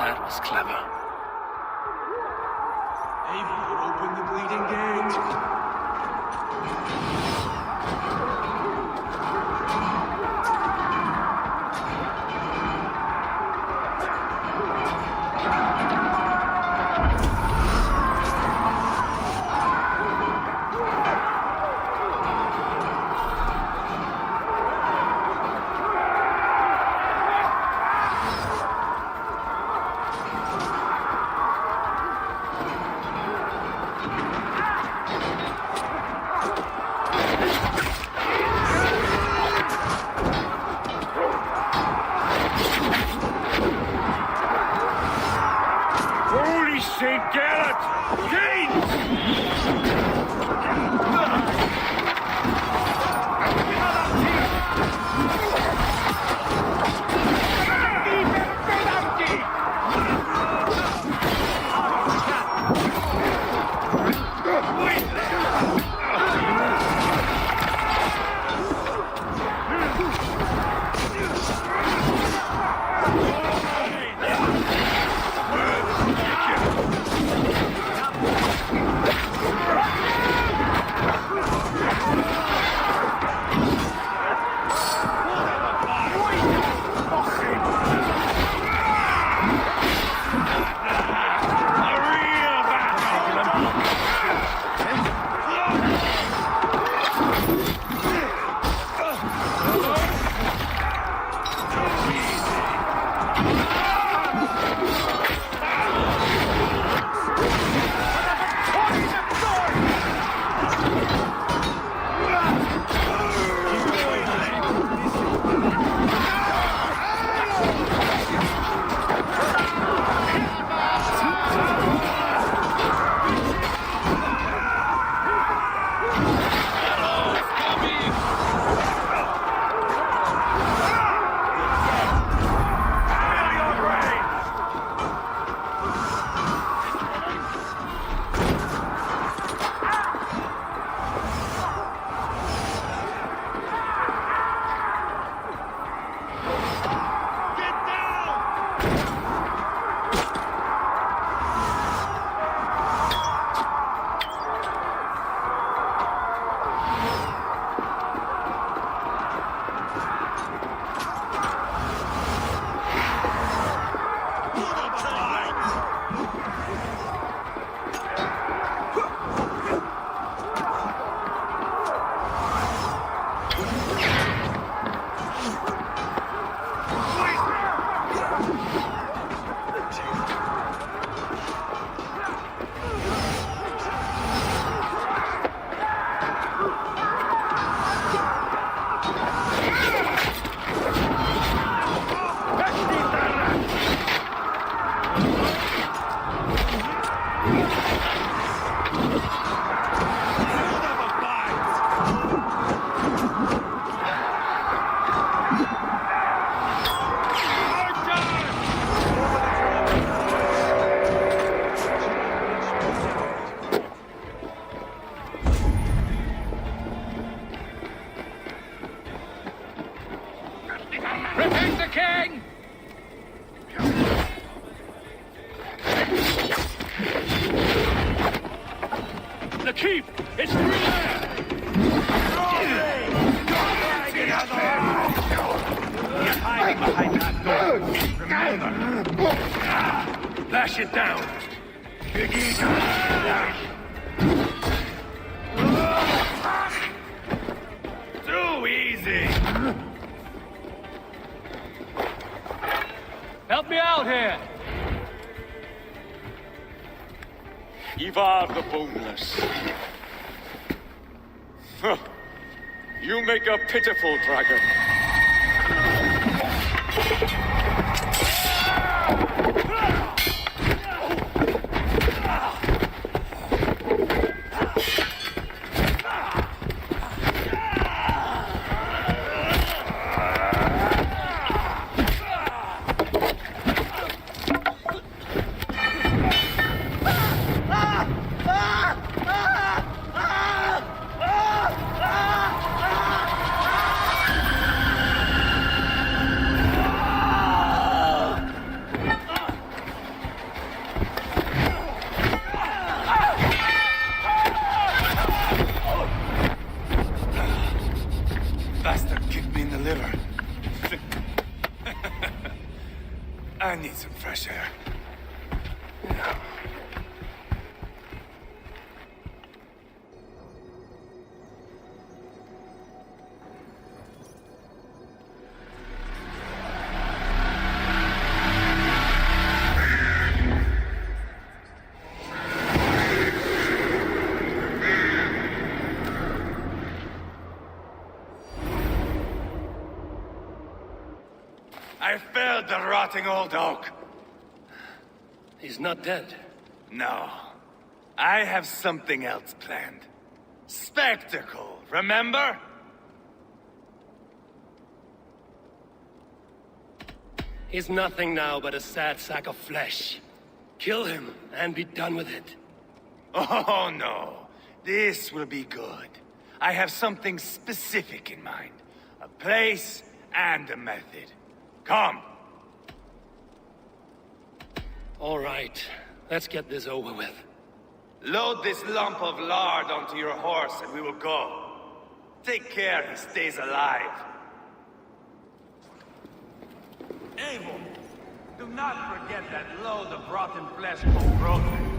That was clever. Able, open the bleeding gate. Holy St. Gallet! Gates! keep! It's through there! You're hiding behind that door. Remember. Lash it down! Too easy. Help me out here! Ivar the Boneless. Huh. You make a pitiful dragon. Bastard kicked me in the liver. I need some fresh air. I felled the rotting old oak. He's not dead. No. I have something else planned. Spectacle, remember? He's nothing now but a sad sack of flesh. Kill him and be done with it. Oh, no. This will be good. I have something specific in mind. A place and a method. Come. All right, let's get this over with. Load this lump of lard onto your horse and we will go. Take care he stays alive. Abel, do not forget that load of rotten flesh called broken.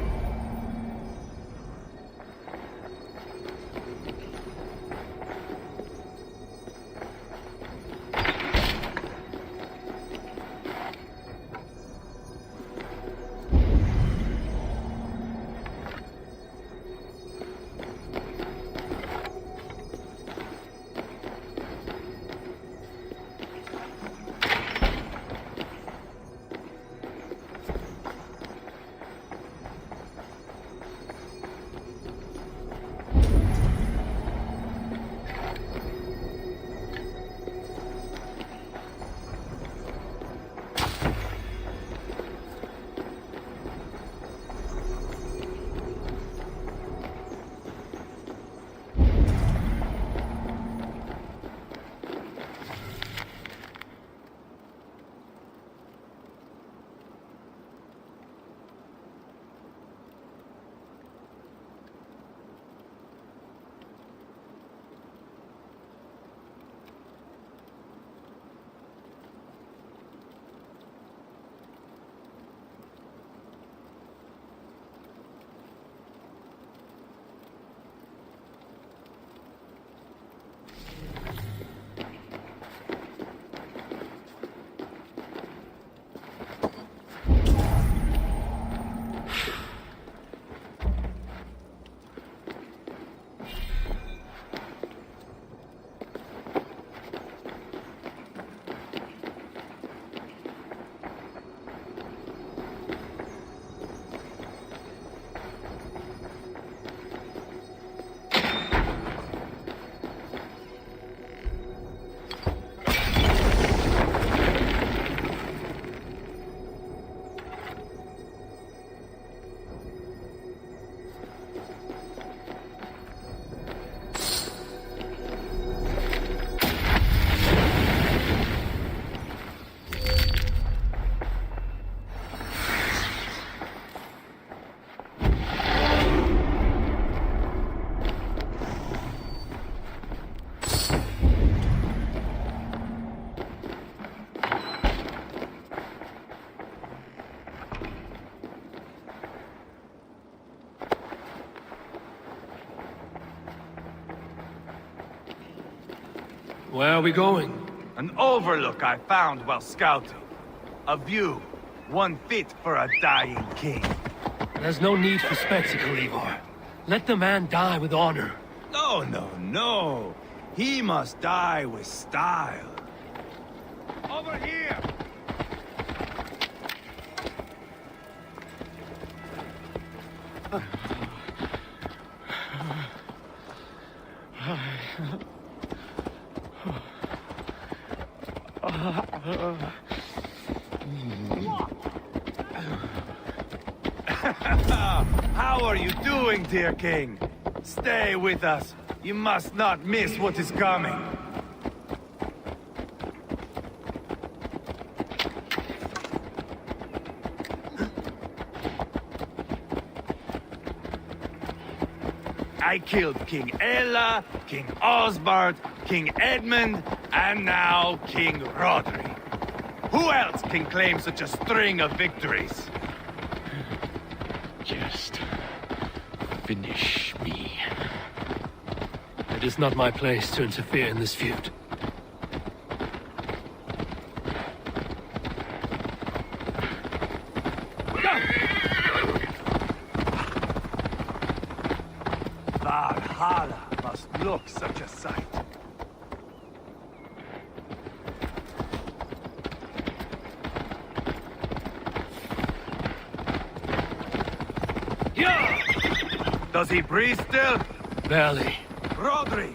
Where are we going? An overlook I found while scouting. A view, one fit for a dying king. There's no need for spectacle, Ivar. Let the man die with honor. No, no, no. He must die with style. Over here! How are you doing, dear king? Stay with us. You must not miss what is coming. I killed King Ella, King Osbert, King Edmund, and now King Rodri. Who else can claim such a string of victories? Just finish me. It is not my place to interfere in this feud. Valhalla must look such a sight. Does he breathe still? Barely. Rodri,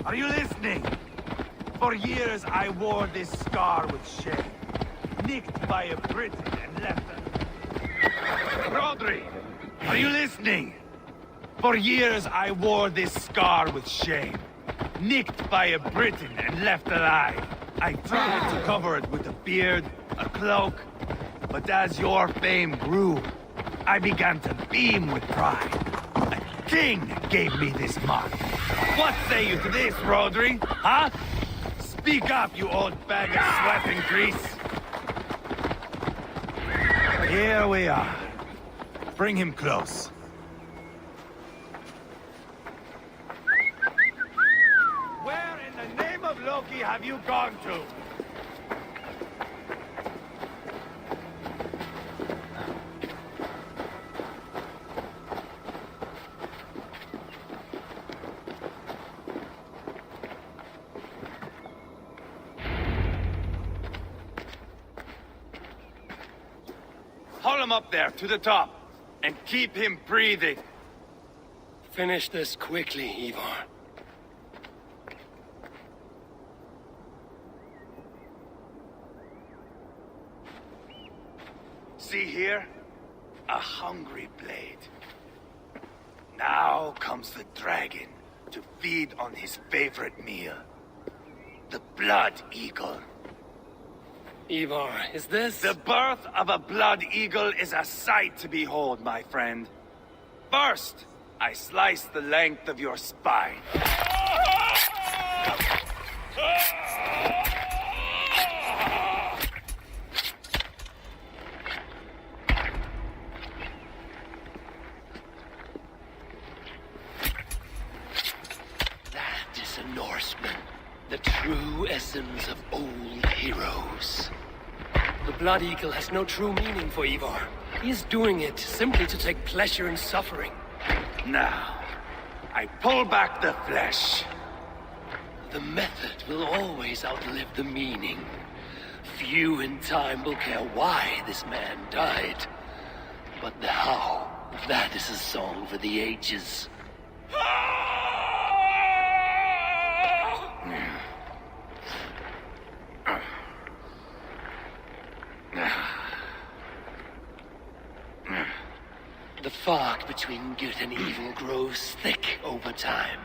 are you listening? For years I wore this scar with shame. Nicked by a Briton and left Rodri, are you listening? For years I wore this scar with shame. Nicked by a Briton and left alive. I tried to cover it with a beard, a cloak. But as your fame grew, I began to beam with pride. A king gave me this mark. What say you to this, Rodri? Huh? Speak up, you old bag of sweat and grease. Here we are. Bring him close. Where in the name of Loki have you gone to? Haul him up there, to the top, and keep him breathing. Finish this quickly, Ivar. See here? A hungry blade. Now comes the dragon to feed on his favorite meal. The blood eagle. Ivar, is this... The birth of a blood eagle is a sight to behold, my friend. First, I slice the length of your spine. That is a Norseman. The true essence of old heroes. The Blood Eagle has no true meaning for Ivar. He is doing it simply to take pleasure in suffering. Now, I pull back the flesh. The method will always outlive the meaning. Few in time will care why this man died. But the how, that is a song for the ages. The fog between good and evil grows thick over time.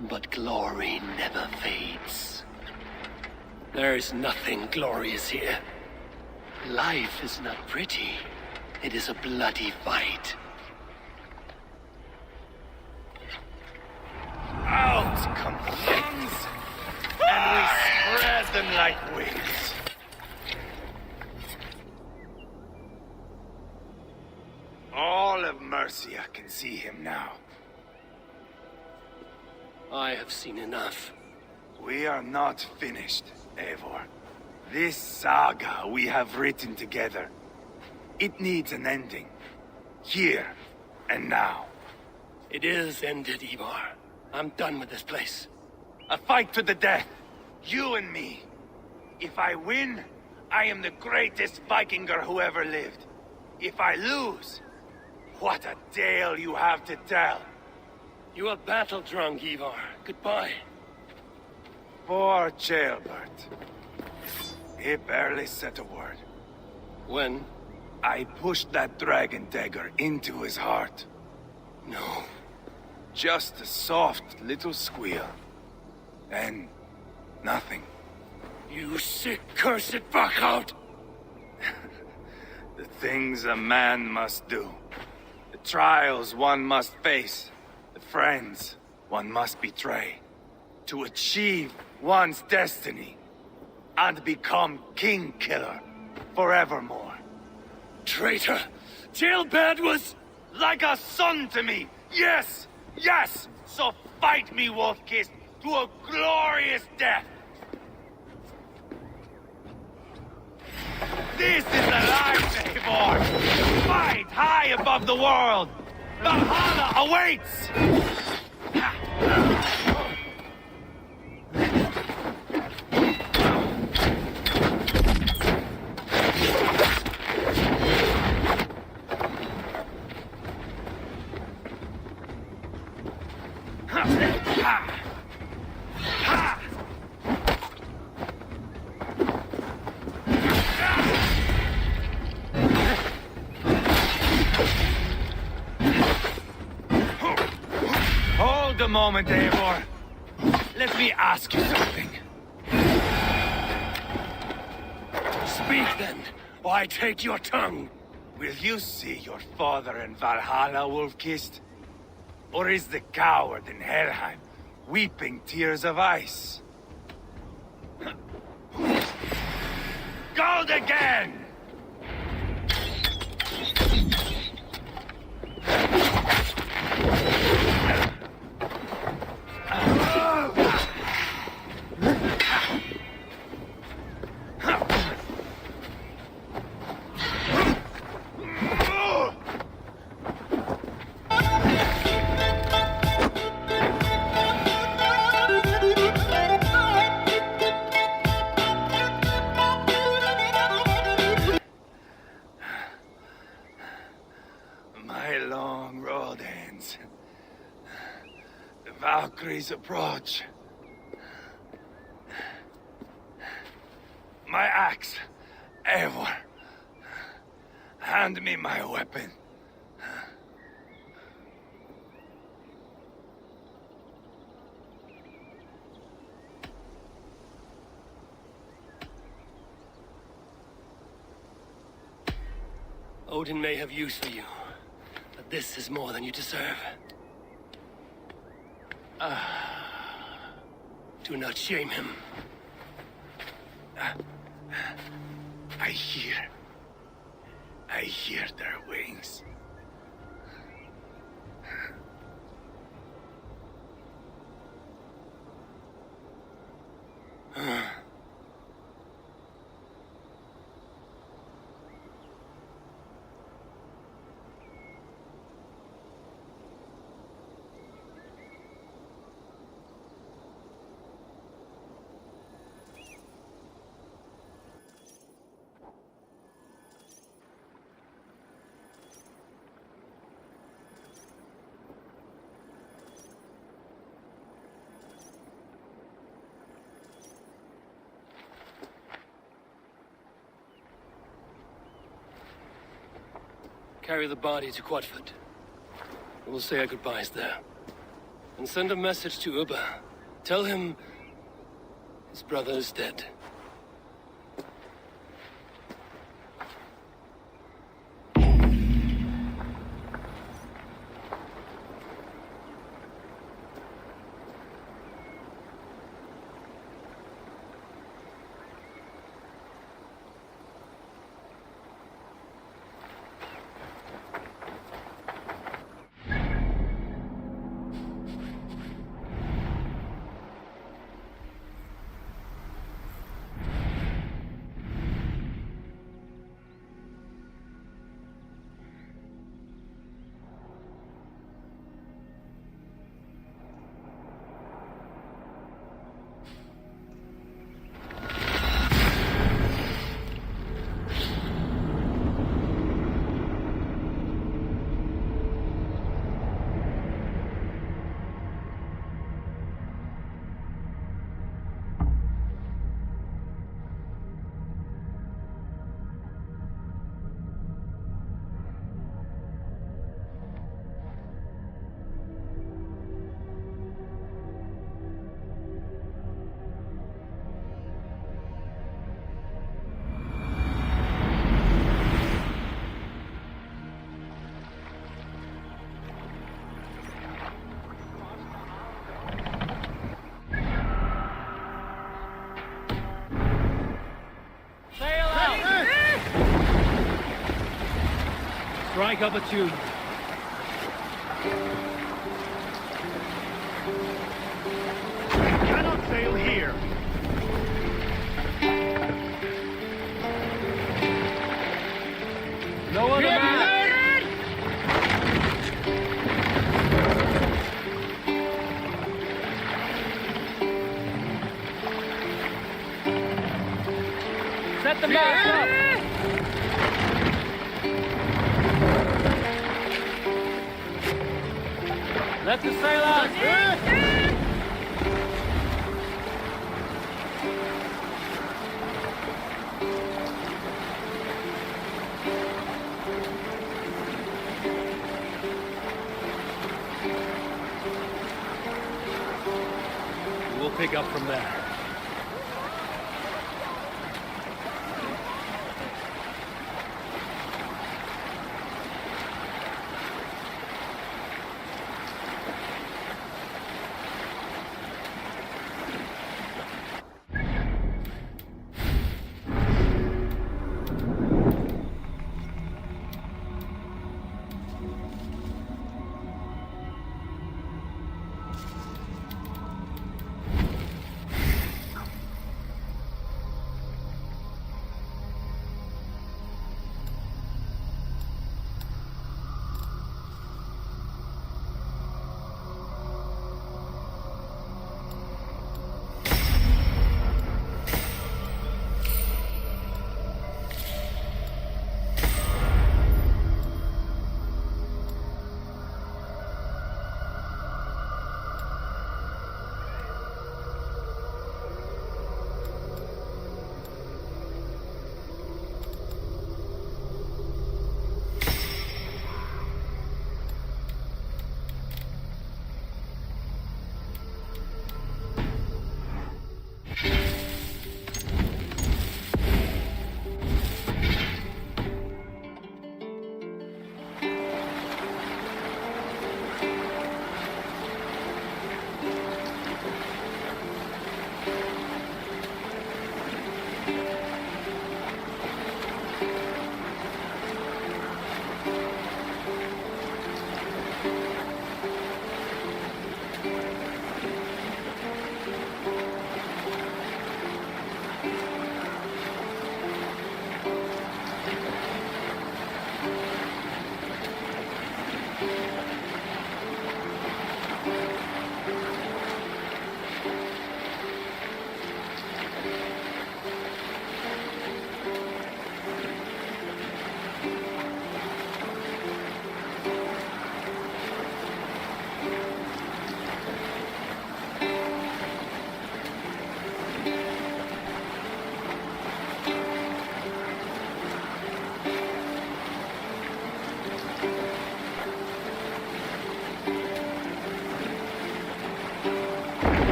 But glory never fades. There is nothing glorious here. Life is not pretty. It is a bloody fight. Out come lungs, and we spread them like wings. All of Mercia can see him now. I have seen enough. We are not finished, Eivor. This saga we have written together, it needs an ending. Here and now. It is ended, Ivar. I'm done with this place. A fight to the death. You and me. If I win, I am the greatest Vikinger who ever lived. If I lose, what a tale you have to tell. You are battle drunk, Ivar. Goodbye. Poor Jailbert. He barely said a word. When? I pushed that dragon dagger into his heart. No. Just a soft little squeal. And nothing. You sick, cursed fuck out! The things a man must do. The trials one must face. The friends one must betray. To achieve one's destiny. And become king killer forevermore. Traitor! Jailbird was... Like a son to me! Yes! Yes! So fight me, Wolf-Kissed, to a glorious death! This is the life, Eivor! Fight high above the world! Valhalla awaits! Hold a moment, Eivor. Let me ask you something. Speak then, or I take your tongue. Will you see your father in Valhalla, Wolf-Kissed? Or is the coward in Helheim weeping tears of ice? Gold again! My long road ends. The Valkyries approach. My axe, Eivor. Hand me my weapon. Odin may have use for you, but this is more than you deserve. Do not shame him. I hear their wings. Carry the body to Quatford. We'll say our goodbyes there. And send a message to Ubba. Tell him his brother is dead. Strike up a tune. Cannot sail here. No other man. Set the mast up. Let the sail out. We'll pick up from there.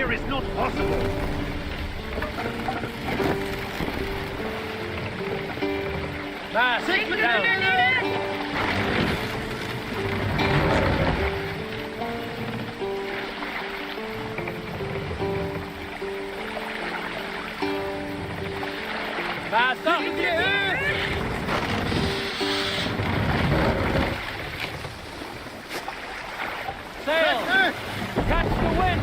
Is not possible. Sit down. Fast up. Sail. Catch the wind.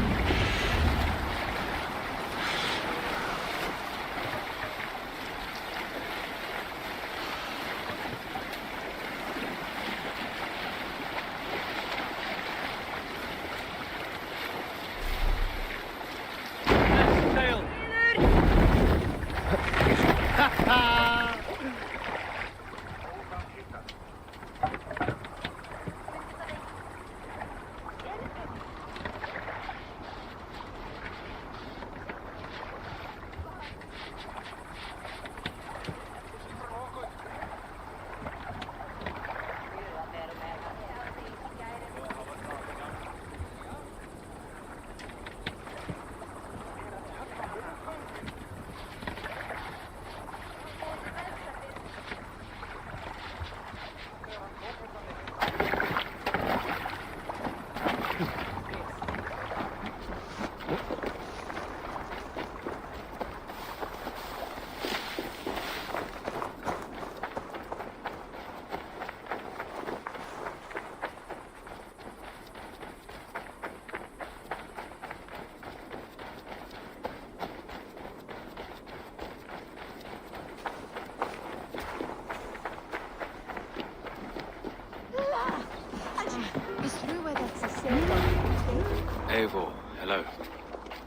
Hello.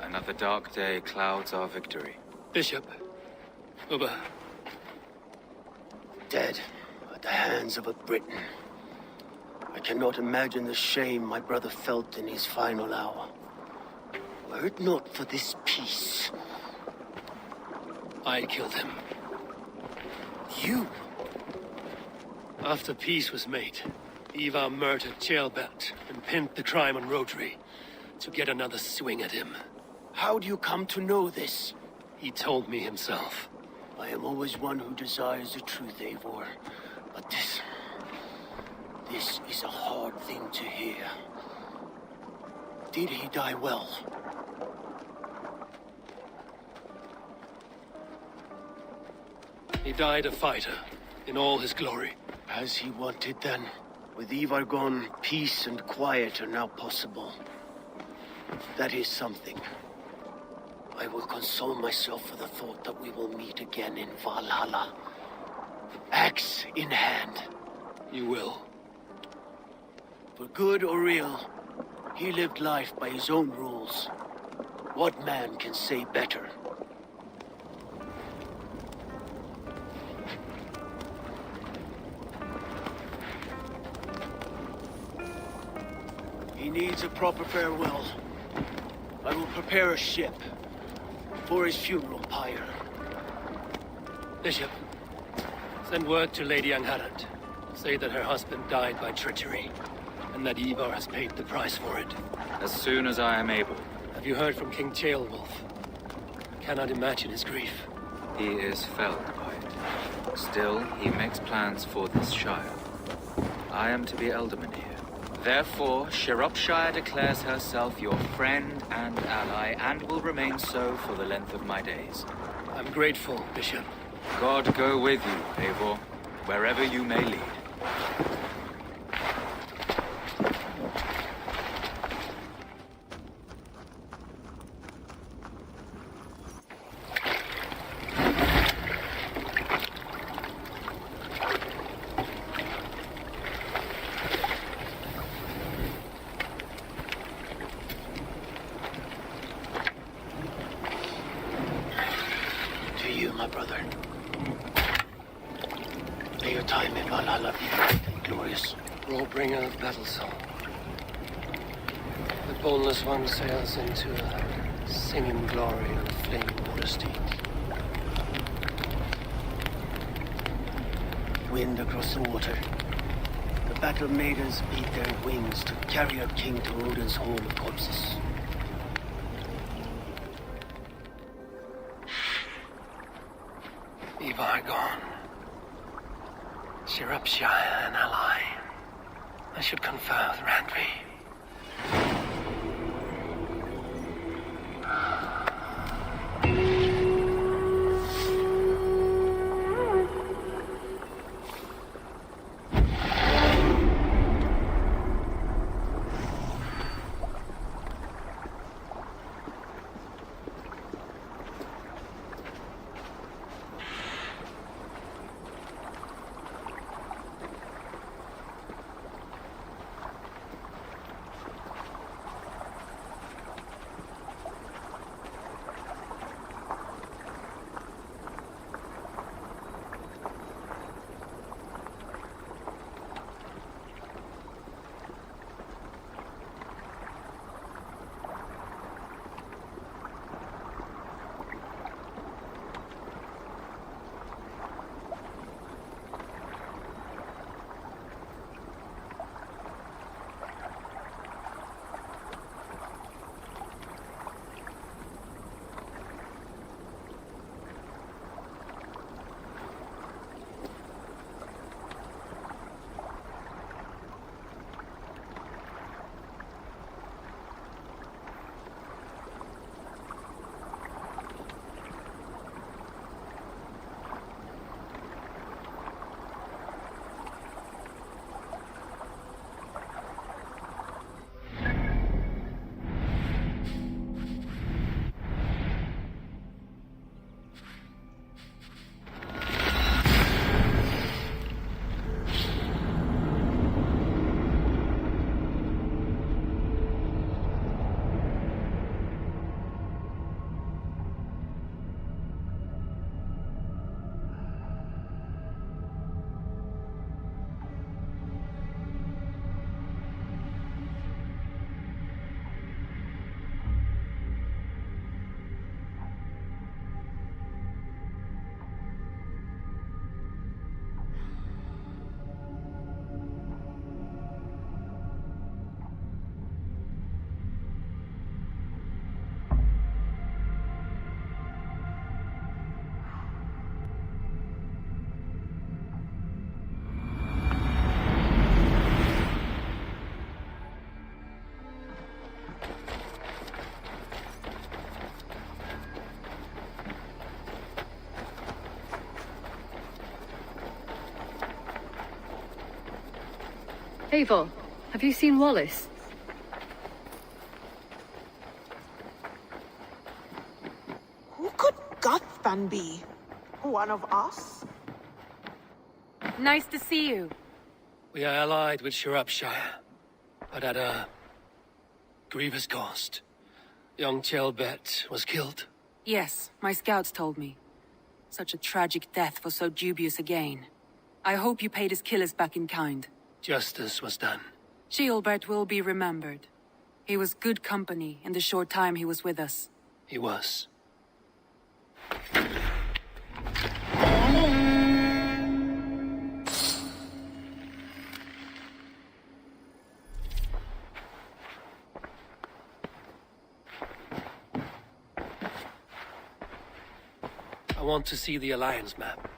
Another dark day clouds our victory. Bishop. Uber. Dead at the hands of a Briton. I cannot imagine the shame my brother felt in his final hour. Were it not for this peace. I killed him. You? After peace was made, Ivar murdered Jailbelt and pinned the crime on Rotary to get another swing at him. How do you come to know this? He told me himself. I am always one who desires the truth, Eivor. But this is a hard thing to hear. Did he die well? He died a fighter, in all his glory. As he wanted then. With Ivar gone, peace and quiet are now possible. That is something. I will console myself for the thought that we will meet again in Valhalla. Axe in hand. You will. For good or ill, he lived life by his own rules. What man can say better? He needs a proper farewell. I will prepare a ship for his funeral pyre. Bishop, send word to Lady İhanet. Say that her husband died by treachery, and that Ivar has paid the price for it. As soon as I am able. Have you heard from King Ceolwulf? Cannot imagine his grief. He is felled by it. Still, he makes plans for this shire. I am to be alderman here. Therefore, Shropshire declares herself your friend and ally, and will remain so for the length of my days. I'm grateful, Bishop. God go with you, Eivor, wherever you may lead. To you, my brother. May your time in Valhalla be bright and glorious. Warbringer of battle song. The boneless one sails into a singing glory on a flaming water steed. Wind across the water. The battle maidens beat their wings to carry our king to Odin's home of corpses. Ivar gone. Shropshire an ally. I should confer with Randvi. Eivor, have you seen Wallace? Who could Guthban be? One of us? Nice to see you. We are allied with Shropshire, but at a grievous cost. Young Chelbet was killed. Yes, my scouts told me. Such a tragic death for so dubious a gain. I hope you paid his killers back in kind. Justice was done. Gilbert will be remembered. He was good company in the short time he was with us. He was. I want to see the Alliance map.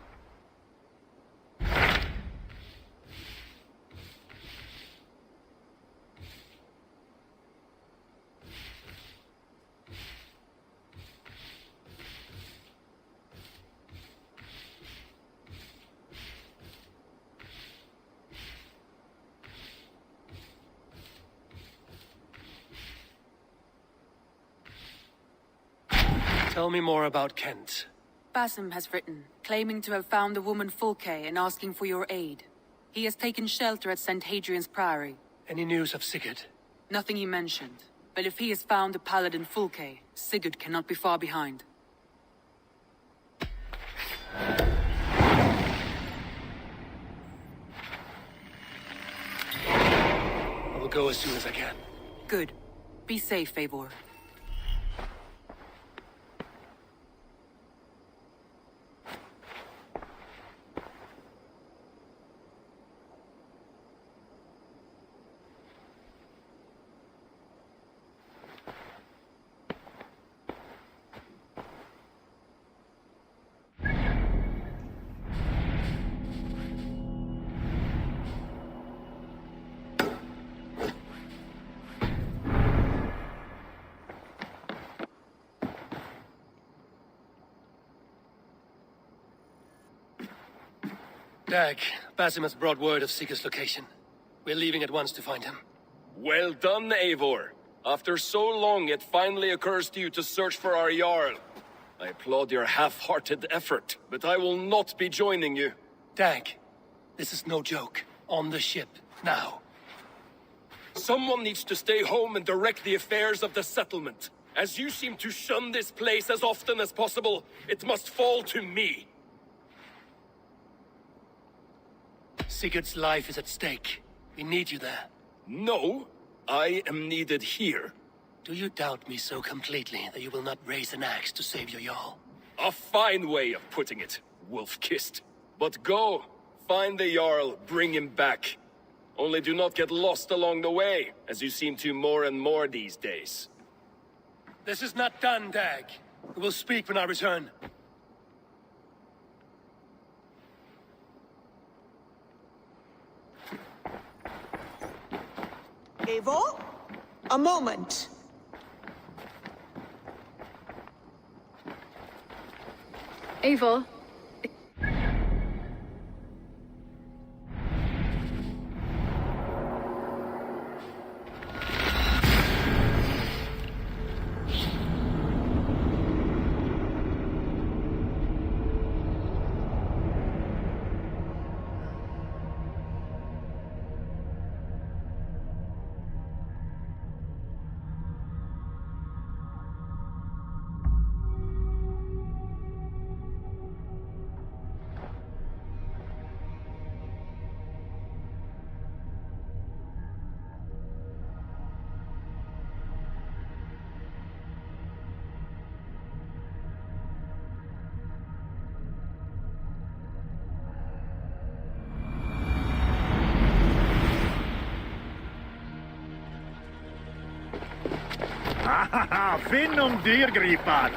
Tell me more about Kent. Basim has written, claiming to have found the woman Fulke and asking for your aid. He has taken shelter at St. Hadrian's Priory. Any news of Sigurd? Nothing he mentioned. But if he has found the paladin Fulke, Sigurd cannot be far behind. I will go as soon as I can. Good. Be safe, Eivor. Dag, Basim has brought word of Sigurd's location. We're leaving at once to find him. Well done, Eivor. After so long, it finally occurs to you to search for our Jarl. I applaud your half-hearted effort, but I will not be joining you. Dag, this is no joke. On the ship, now. Someone needs to stay home and direct the affairs of the settlement. As you seem to shun this place as often as possible, it must fall to me. Sigurd's life is at stake. We need you there. No, I am needed here. Do you doubt me so completely that you will not raise an axe to save your Jarl? A fine way of putting it, wolf-kissed. But go, find the Jarl, bring him back. Only do not get lost along the way, as you seem to more and more these days. This is not done, Dag. We will speak when I return. Eivor? A moment. Eivor, Finn dyrgripar!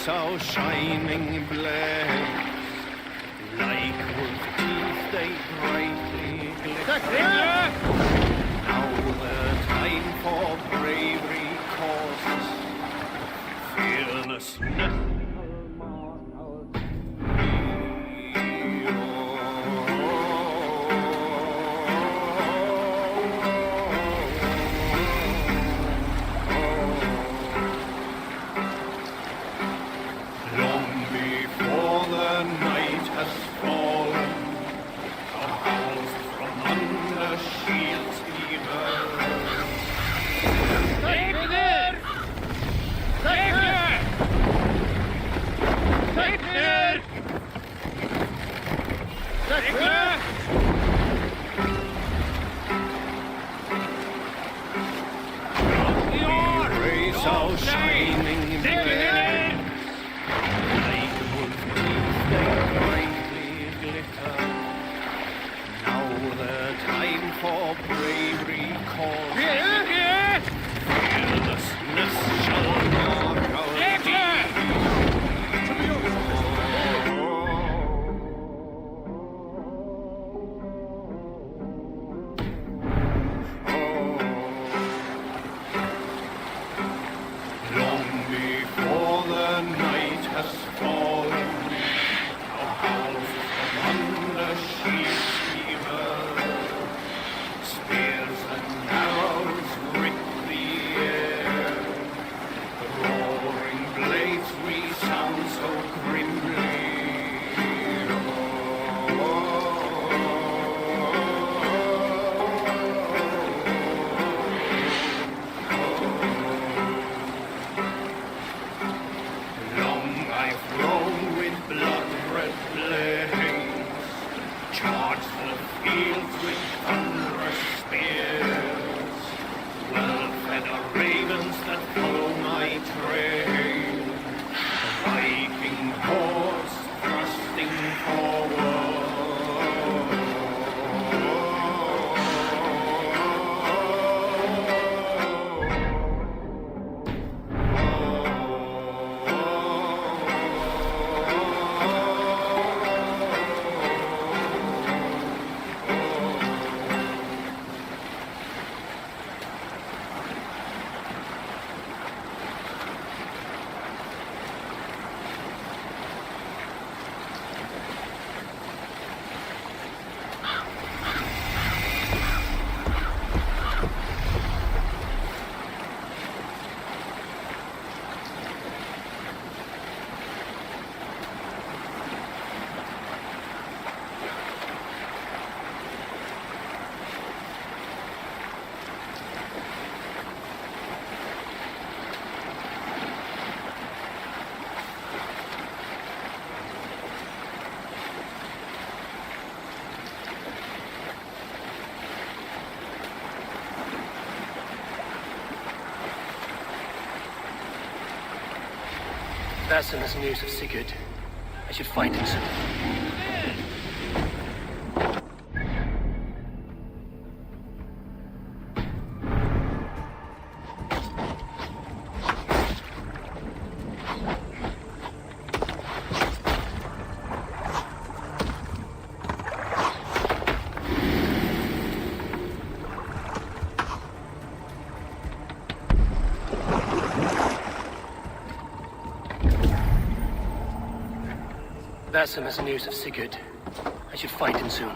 rays our shining blaze. Like wolf teeth they brightly glitter. Now the time for bravery calls. Fearlessness. Basim has news of Sigurd. I should find him soon. Basim has news of Sigurd. I should find him soon.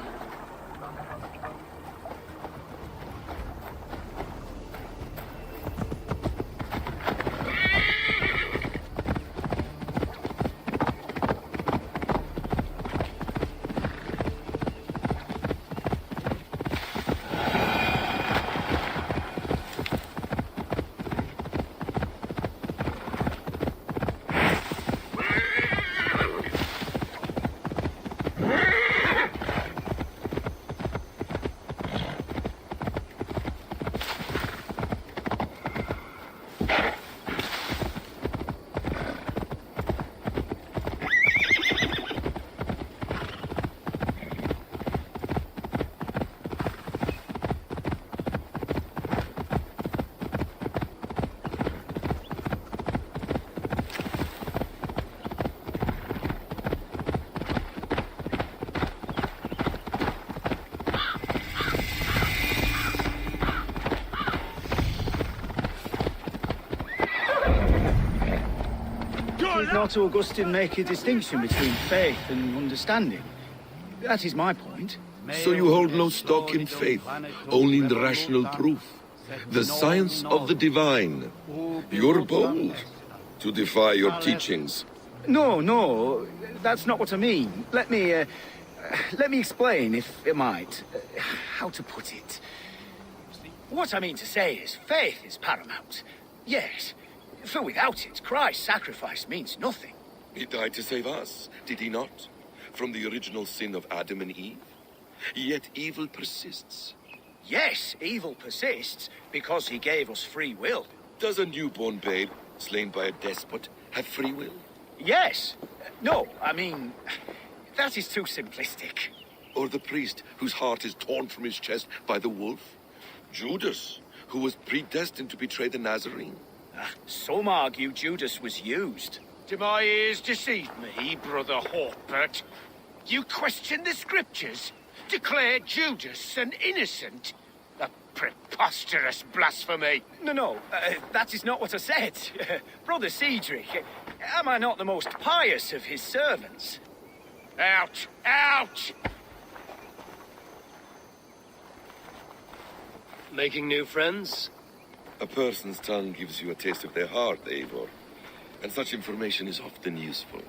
Did not Augustine make a distinction between faith and understanding? That is my point. So you hold no stock in faith, only in the rational proof. The science of the divine. You're bold to defy your teachings. No, that's not what I mean. Let me explain, if I might. How to put it? What I mean to say is, faith is paramount. Yes, for without it, Christ's sacrifice means nothing. He died to save us, did he not? From the original sin of Adam and Eve? Yet evil persists. Yes, evil persists because he gave us free will. Does a newborn babe, slain by a despot, have free will? Yes. No, I mean, that is too simplistic. Or the priest whose heart is torn from his chest by the wolf? Judas, who was predestined to betray the Nazarene? Some argue Judas was used. Do my ears deceive me, Brother Hawkbert? You question the scriptures? Declare Judas an innocent? A preposterous blasphemy! No, that is not what I said. Brother Cedric, am I not the most pious of his servants? Out! Out! Making new friends? A person's tongue gives you a taste of their heart, Eivor. And such information is often useful.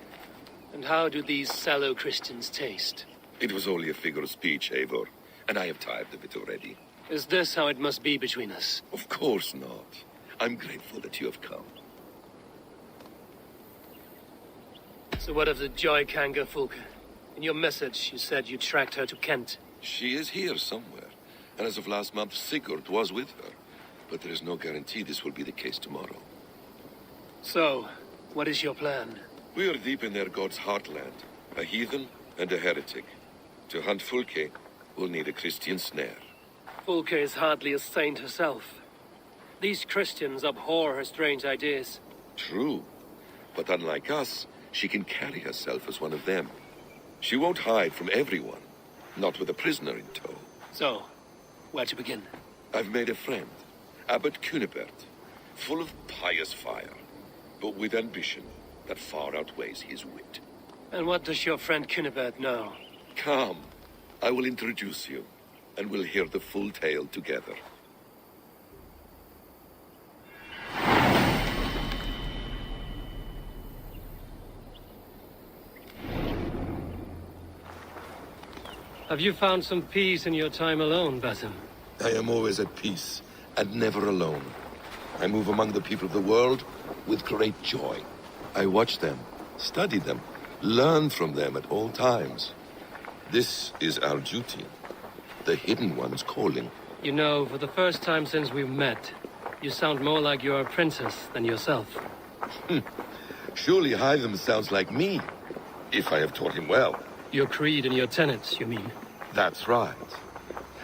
And how do these sallow Christians taste? It was only a figure of speech, Eivor, and I have tired of it already. Is this how it must be between us? Of course not. I'm grateful that you have come. So what of the Joy Kanga Fulka? In your message, you said you tracked her to Kent. She is here somewhere, and as of last month, Sigurd was with her. But there is no guarantee this will be the case tomorrow. So, what is your plan? We are deep in their god's heartland, a heathen and a heretic. To hunt Fulke, we'll need a Christian snare. Fulke is hardly a saint herself. These Christians abhor her strange ideas. True, but unlike us, she can carry herself as one of them. She won't hide from everyone, not with a prisoner in tow. So, where to begin? I've made a friend, Abbot Cunibert, full of pious fire, but with ambition that far outweighs his wit. And what does your friend Cunibert know? Come, I will introduce you, and we'll hear the full tale together. Have you found some peace in your time alone, Basim? I am always at peace, and never alone. I move among the people of the world with great joy. I watch them, study them, learn from them at all times. This is our duty, the Hidden One's calling. You know, for the first time since we've met, you sound more like you're a princess than yourself. Surely Hytham sounds like me, if I have taught him well. Your creed and your tenets, you mean? That's right.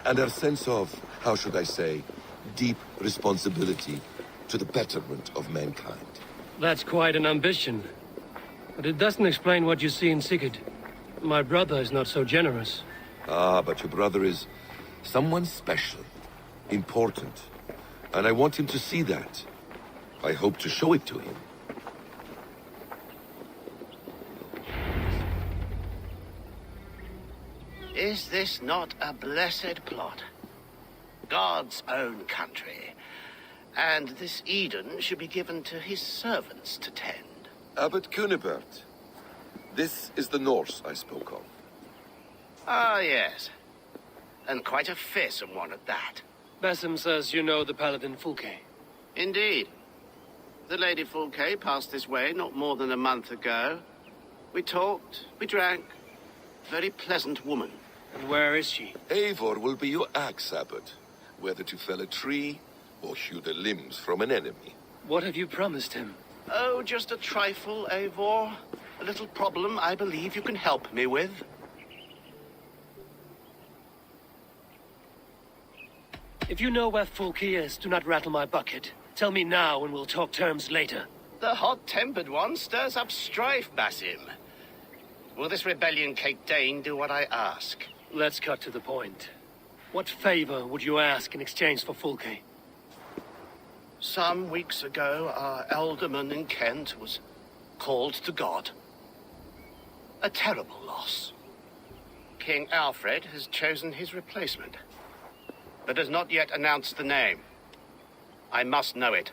And our sense of, how should I say, deep responsibility to the betterment of mankind. That's quite an ambition. But it doesn't explain what you see in Sigurd. My brother is not so generous. Ah, but your brother is someone special, important. And I want him to see that. I hope to show it to him. Is this not a blessed plot? God's own country. And this Eden should be given to his servants to tend. Abbot Cunibert. This is the Norse I spoke of. Ah, yes. And quite a fearsome one at that. Basim says you know the paladin Fulke. Indeed. The Lady Fulke passed this way not more than a month ago. We talked, we drank. Very pleasant woman. And where is she? Eivor will be your axe, Abbot. Whether to fell a tree or hew the limbs from an enemy. What have you promised him? Oh, just a trifle, Eivor. A little problem I believe you can help me with. If you know where Fulke is, do not rattle my bucket. Tell me now and we'll talk terms later. The hot-tempered one stirs up strife, Basim. Will this rebellion-caked Dane do what I ask? Let's cut to the point. What favor would you ask in exchange for Fulke? Some weeks ago, our alderman in Kent was called to God. A terrible loss. King Alfred has chosen his replacement, but has not yet announced the name. I must know it.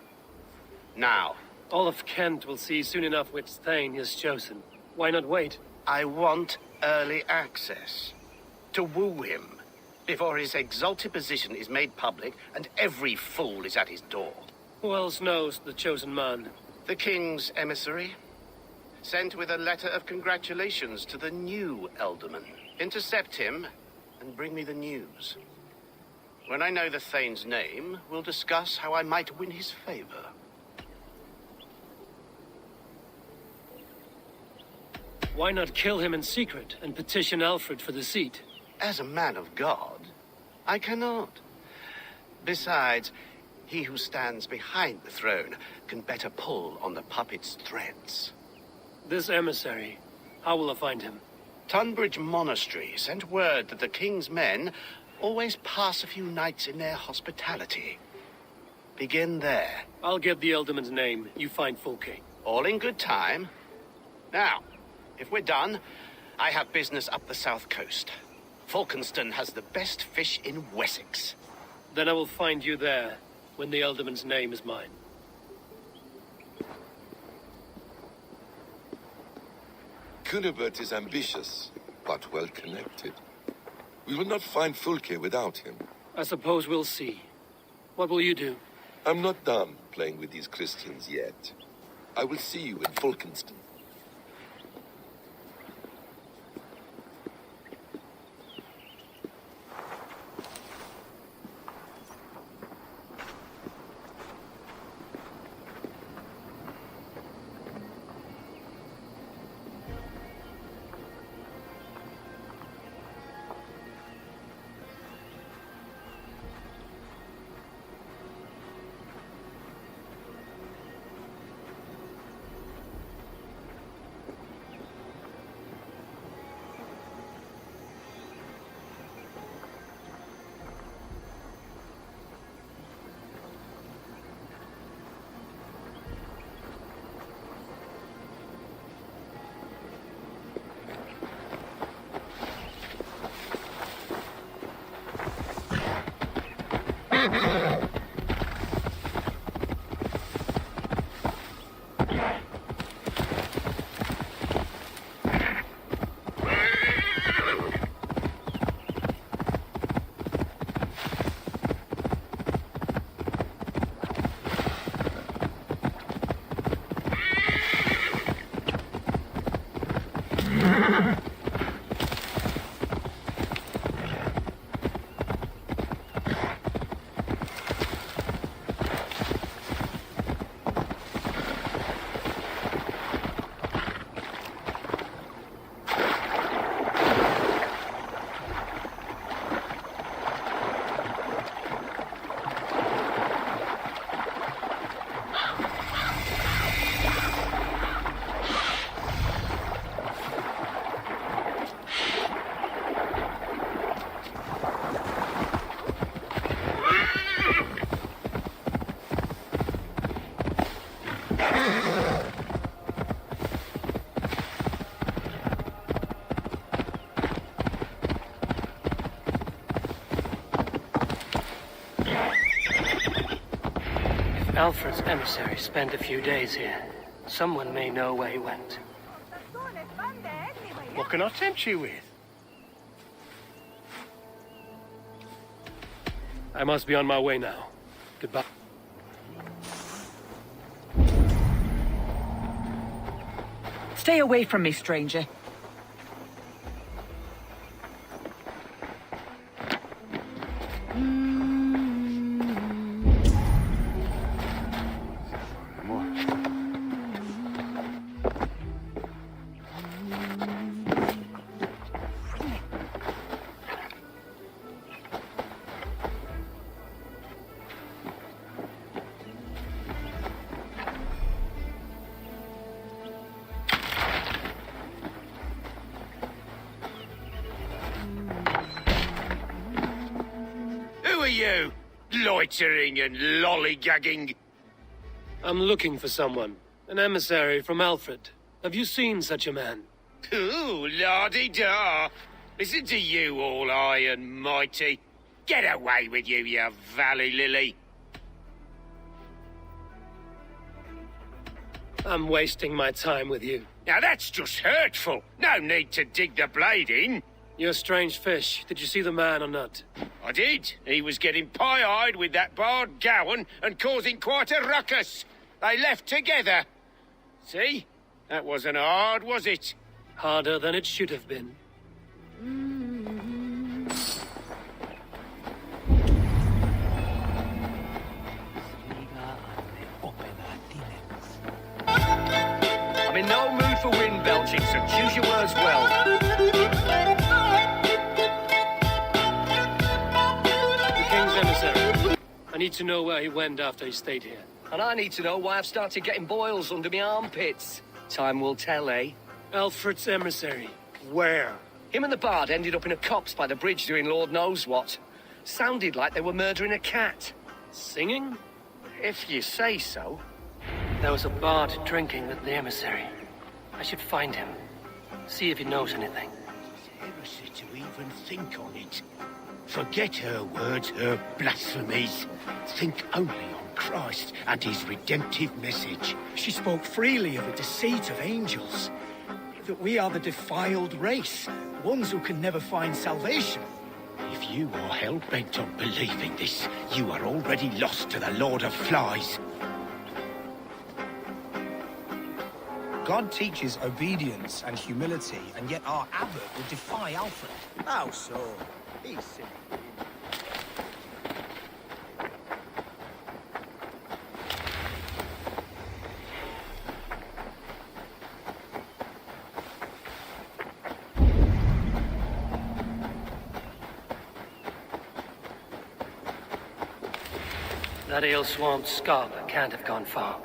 Now. Olaf Kent will see soon enough which Thane he has chosen. Why not wait? I want early access. To woo him before his exalted position is made public and every fool is at his door. Who else knows the chosen man? The king's emissary, sent with a letter of congratulations to the new Elderman. Intercept him and bring me the news. When I know the Thane's name, we'll discuss how I might win his favor. Why not kill him in secret and petition Alfred for the seat? As a man of God, I cannot. Besides, he who stands behind the throne can better pull on the puppet's threads. This emissary, how will I find him? Tunbridge Monastery sent word that the king's men always pass a few nights in their hospitality. Begin there. I'll get the Elderman's name. You find Fulke. All in good time. Now, if we're done, I have business up the south coast. Falkenston has the best fish in Wessex. Then I will find you there, when the Elderman's name is mine. Cunibert is ambitious, but well connected. We will not find Fulke without him. I suppose we'll see. What will you do? I'm not done playing with these Christians yet. I will see you in Falkenston. Alfred's emissary spent a few days here. Someone may know where he went. What can I tempt you with? I must be on my way now. Goodbye. Stay away from me, stranger. You, loitering and lollygagging. I'm looking for someone. An emissary from Alfred. Have you seen such a man? Ooh, la-di-da. Listen to you, all high and mighty. Get away with you, you valley lily. I'm wasting my time with you. Now that's just hurtful. No need to dig the blade in. You're a strange fish. Did you see the man or not? I did. He was getting pie-eyed with that bard Gowan and causing quite a ruckus. They left together. See? That wasn't hard, was it? Harder than it should have been. I'm in no mood for wind belching, so choose your words well. The King's emissary. I need to know where he went after he stayed here. And I need to know why I've started getting boils under my armpits. Time will tell, eh? Alfred's emissary. Where? Him and the bard ended up in a copse by the bridge doing Lord knows what. Sounded like they were murdering a cat. Singing? If you say so. There was a bard drinking with the emissary. I should find him. See if he knows anything. Heresy to even think on it. Forget her words, her blasphemies. Think only on Christ and his redemptive message. She spoke freely of a deceit of angels. That we are the defiled race, ones who can never find salvation. If you are hell-bent on believing this, you are already lost to the Lord of Flies. God teaches obedience and humility, and yet our abbot would defy Alfred. How so? He's silly. That ale-swamped scab can't have gone far.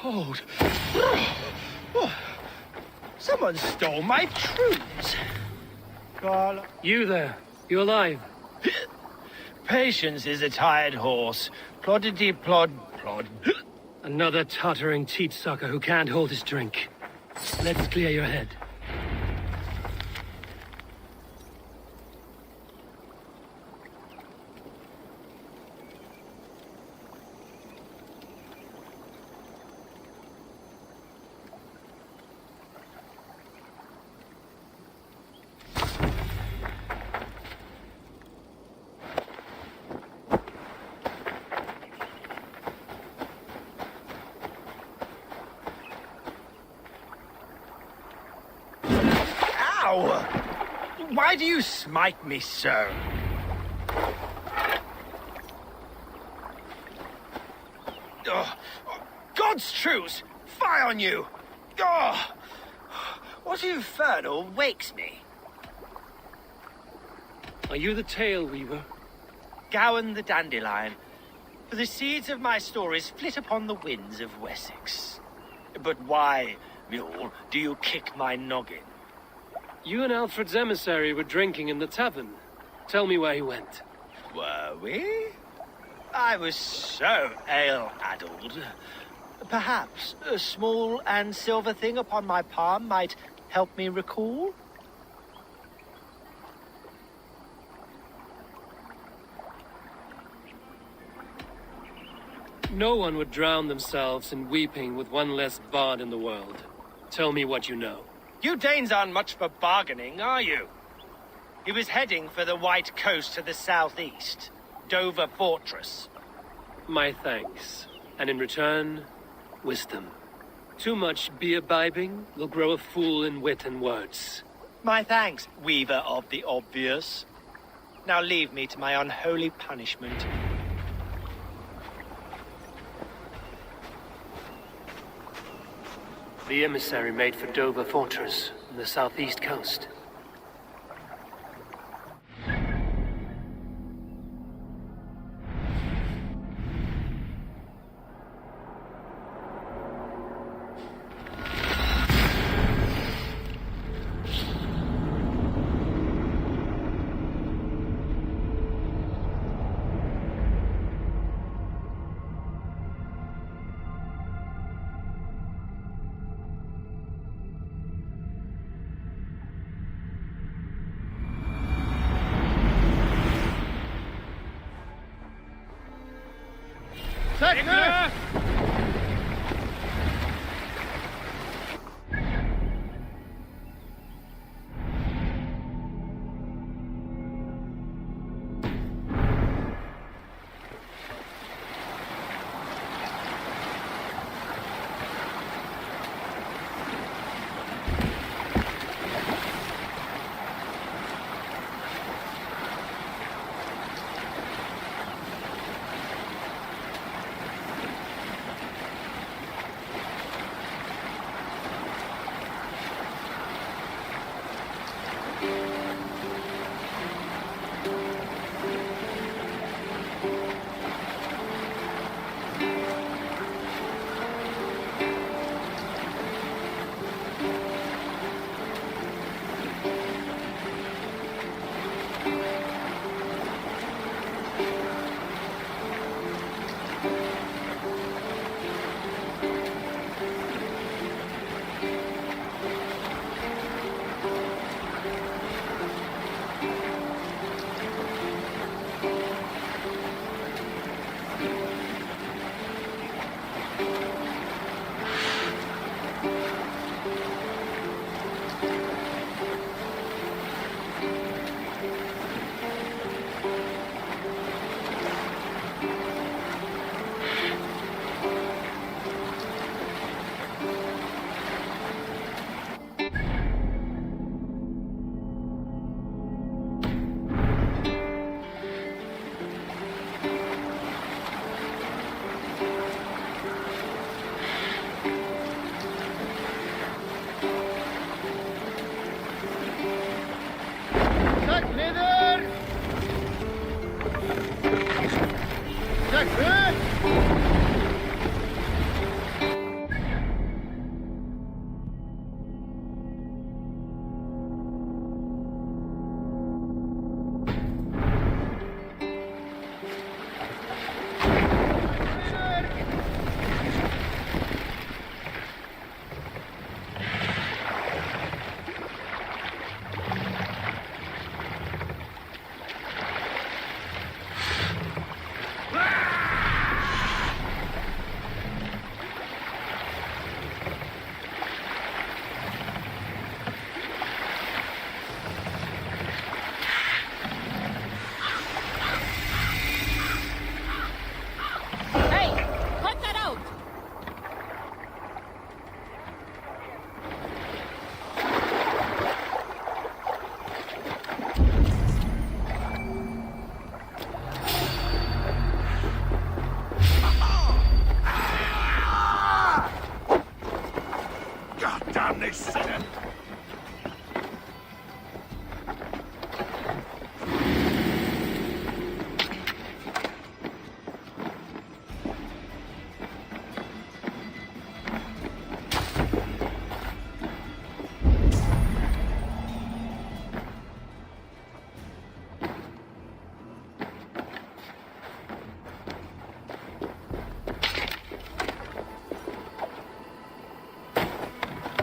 Cold. Someone stole my truths. You there. You alive? Patience is a tired horse. Ploddity plod plod. Another tottering teat sucker who can't hold his drink. Let's clear your head. Why do you smite me so? Oh, God's truce! Fie on you! Oh, what infernal wakes me? Are you the tale weaver? Gowan the dandelion. For the seeds of my stories flit upon the winds of Wessex. But why, mule, do you kick my noggin? You and Alfred's emissary were drinking in the tavern. Tell me where he went. Were we? I was so ale-addled. Perhaps a small and silver thing upon my palm might help me recall? No one would drown themselves in weeping with one less bard in the world. Tell me what you know. You Danes aren't much for bargaining, are you? He was heading for the White Coast to the southeast. Dover Fortress. My thanks. And in return, wisdom. Too much beer-bibbing will grow a fool in wit and words. My thanks, weaver of the obvious. Now leave me to my unholy punishment. The emissary made for Dover Fortress on the southeast coast.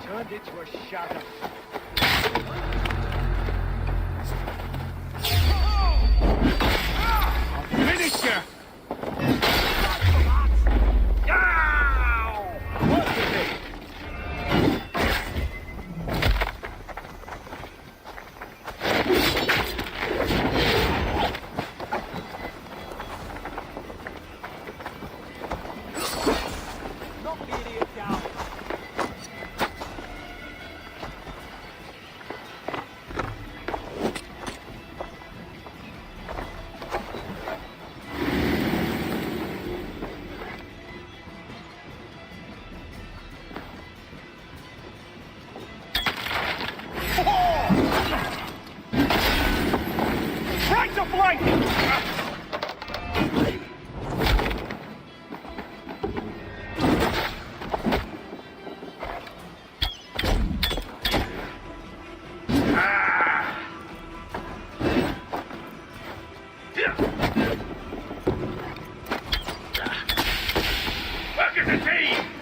Turned it to a shadow. Finish you! Work as a team!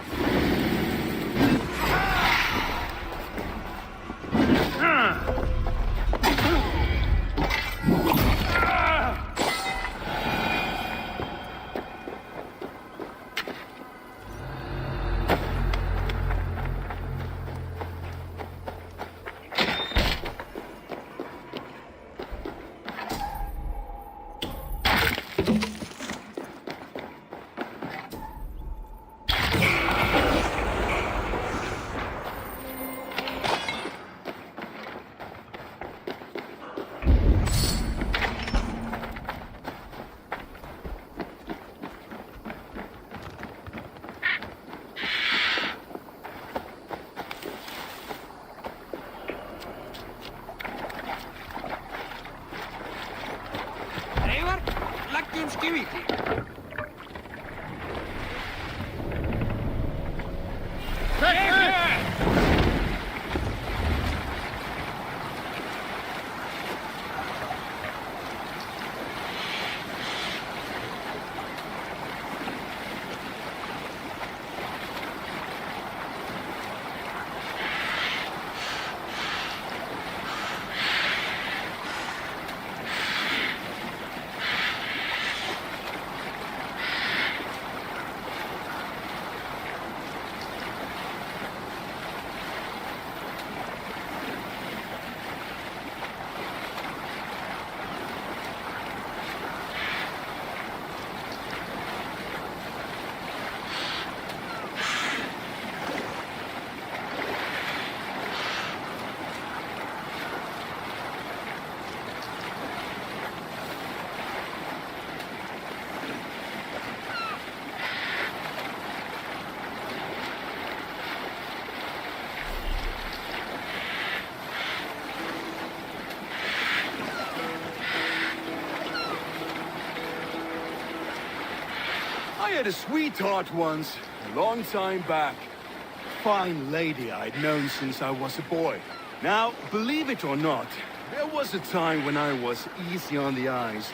I had a sweetheart once, a long time back. A fine lady I'd known since I was a boy. Now, believe it or not, there was a time when I was easy on the eyes.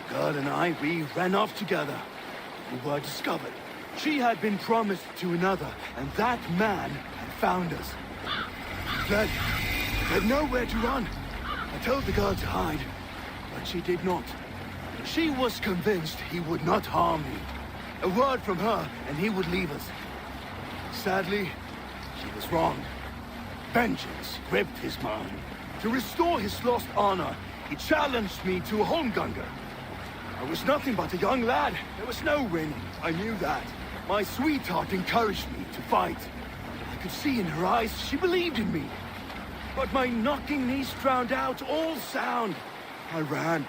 The girl and I, we ran off together. We were discovered. She had been promised to another, and that man had found us. He fled. He had nowhere to run. I told the girl to hide, but she did not. She was convinced he would not harm me. A word from her, and he would leave us. Sadly, she was wrong. Vengeance gripped his mind. To restore his lost honor, he challenged me to a holmganga. I was nothing but a young lad. There was no winning. I knew that. My sweetheart encouraged me to fight. I could see in her eyes she believed in me. But my knocking knees drowned out all sound. I ran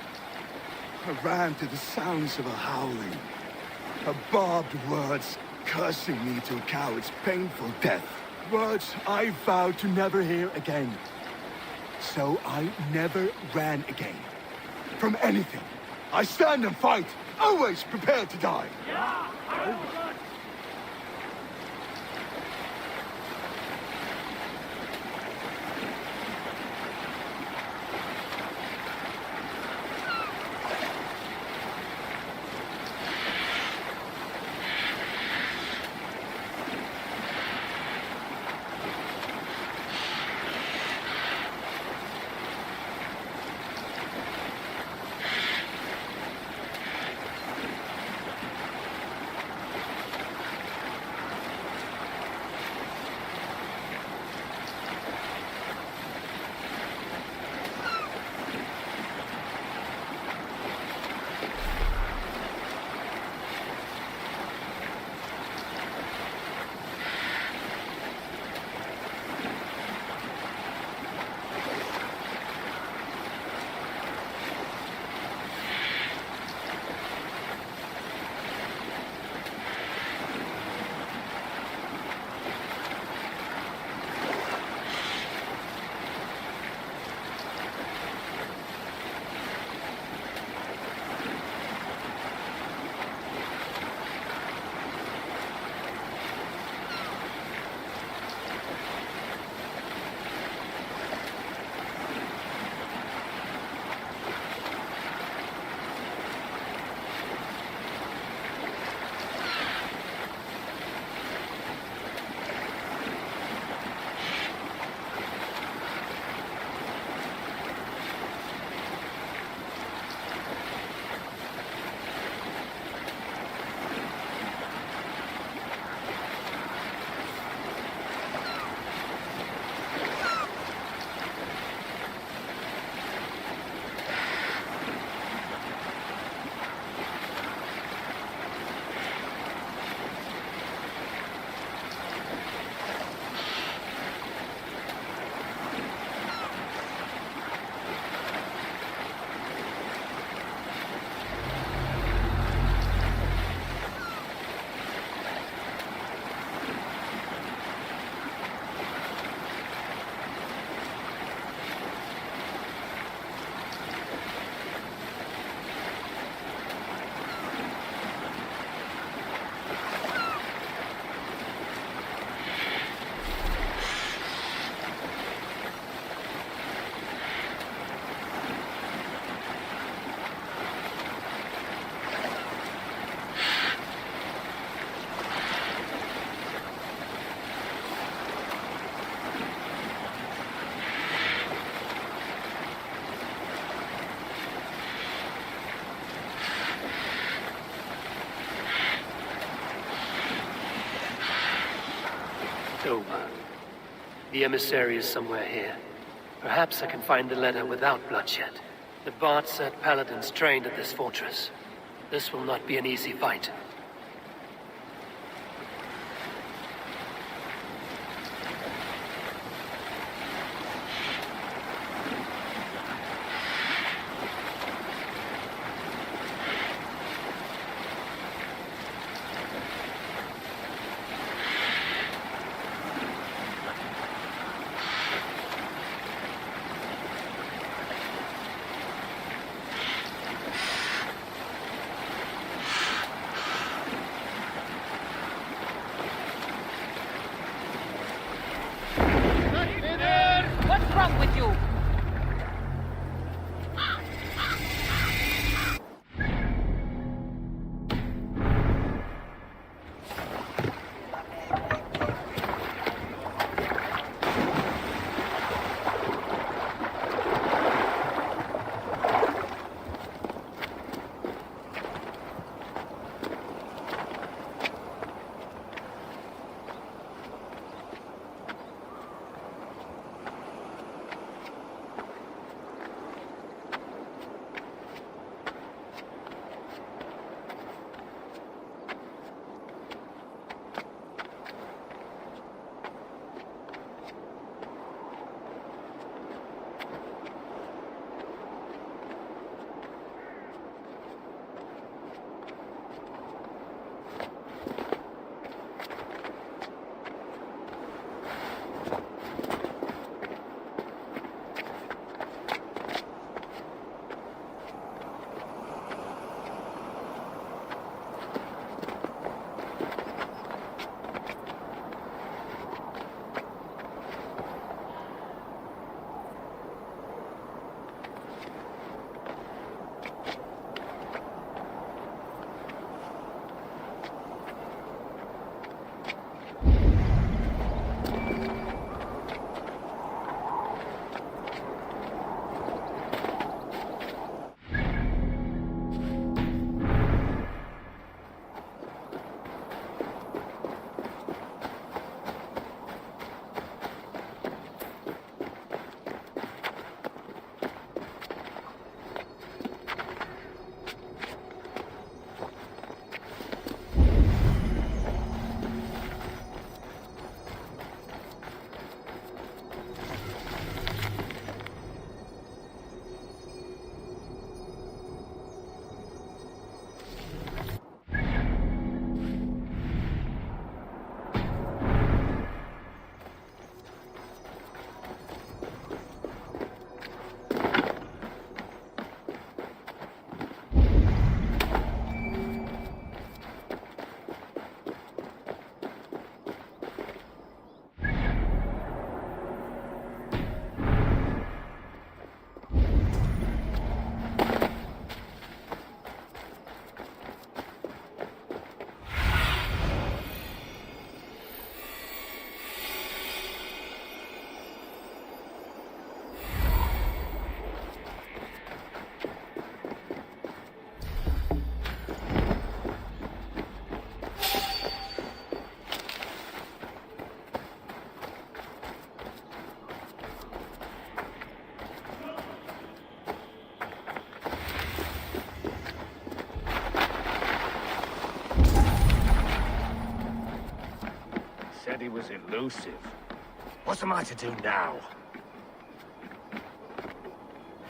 to the sounds of her howling. Her barbed words cursing me to a coward's painful death. Words I vowed to never hear again. So I never ran again. From anything. I stand and fight, always prepared to die. It's over. The emissary is somewhere here. Perhaps I can find the letter without bloodshed. The Bard said paladins trained at this fortress. This will not be an easy fight. What's wrong with you? Said he was elusive. What am I to do now?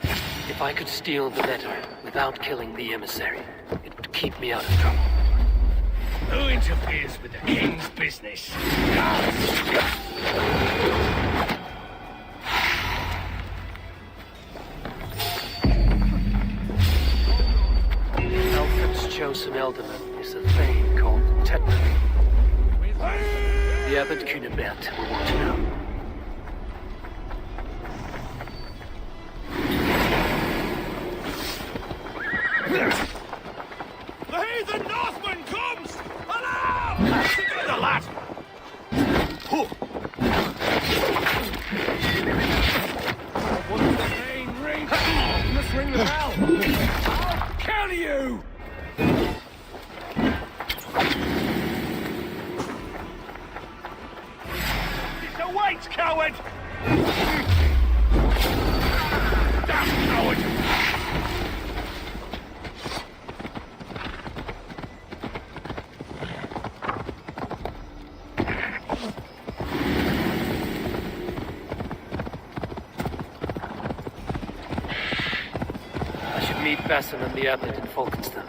If I could steal the letter without killing the emissary, it would keep me out of trouble. Who interferes with the king's business? Alfred's chosen elderman is a thane called Tetman. The Abbot Cunibert will want to know. The heathen Northman comes! Alarm! Together, lad! What does the name ring? You must ring the bell. I'll kill you! out, coward! Damn coward! I should meet Basim and the abbot in Falkenstein.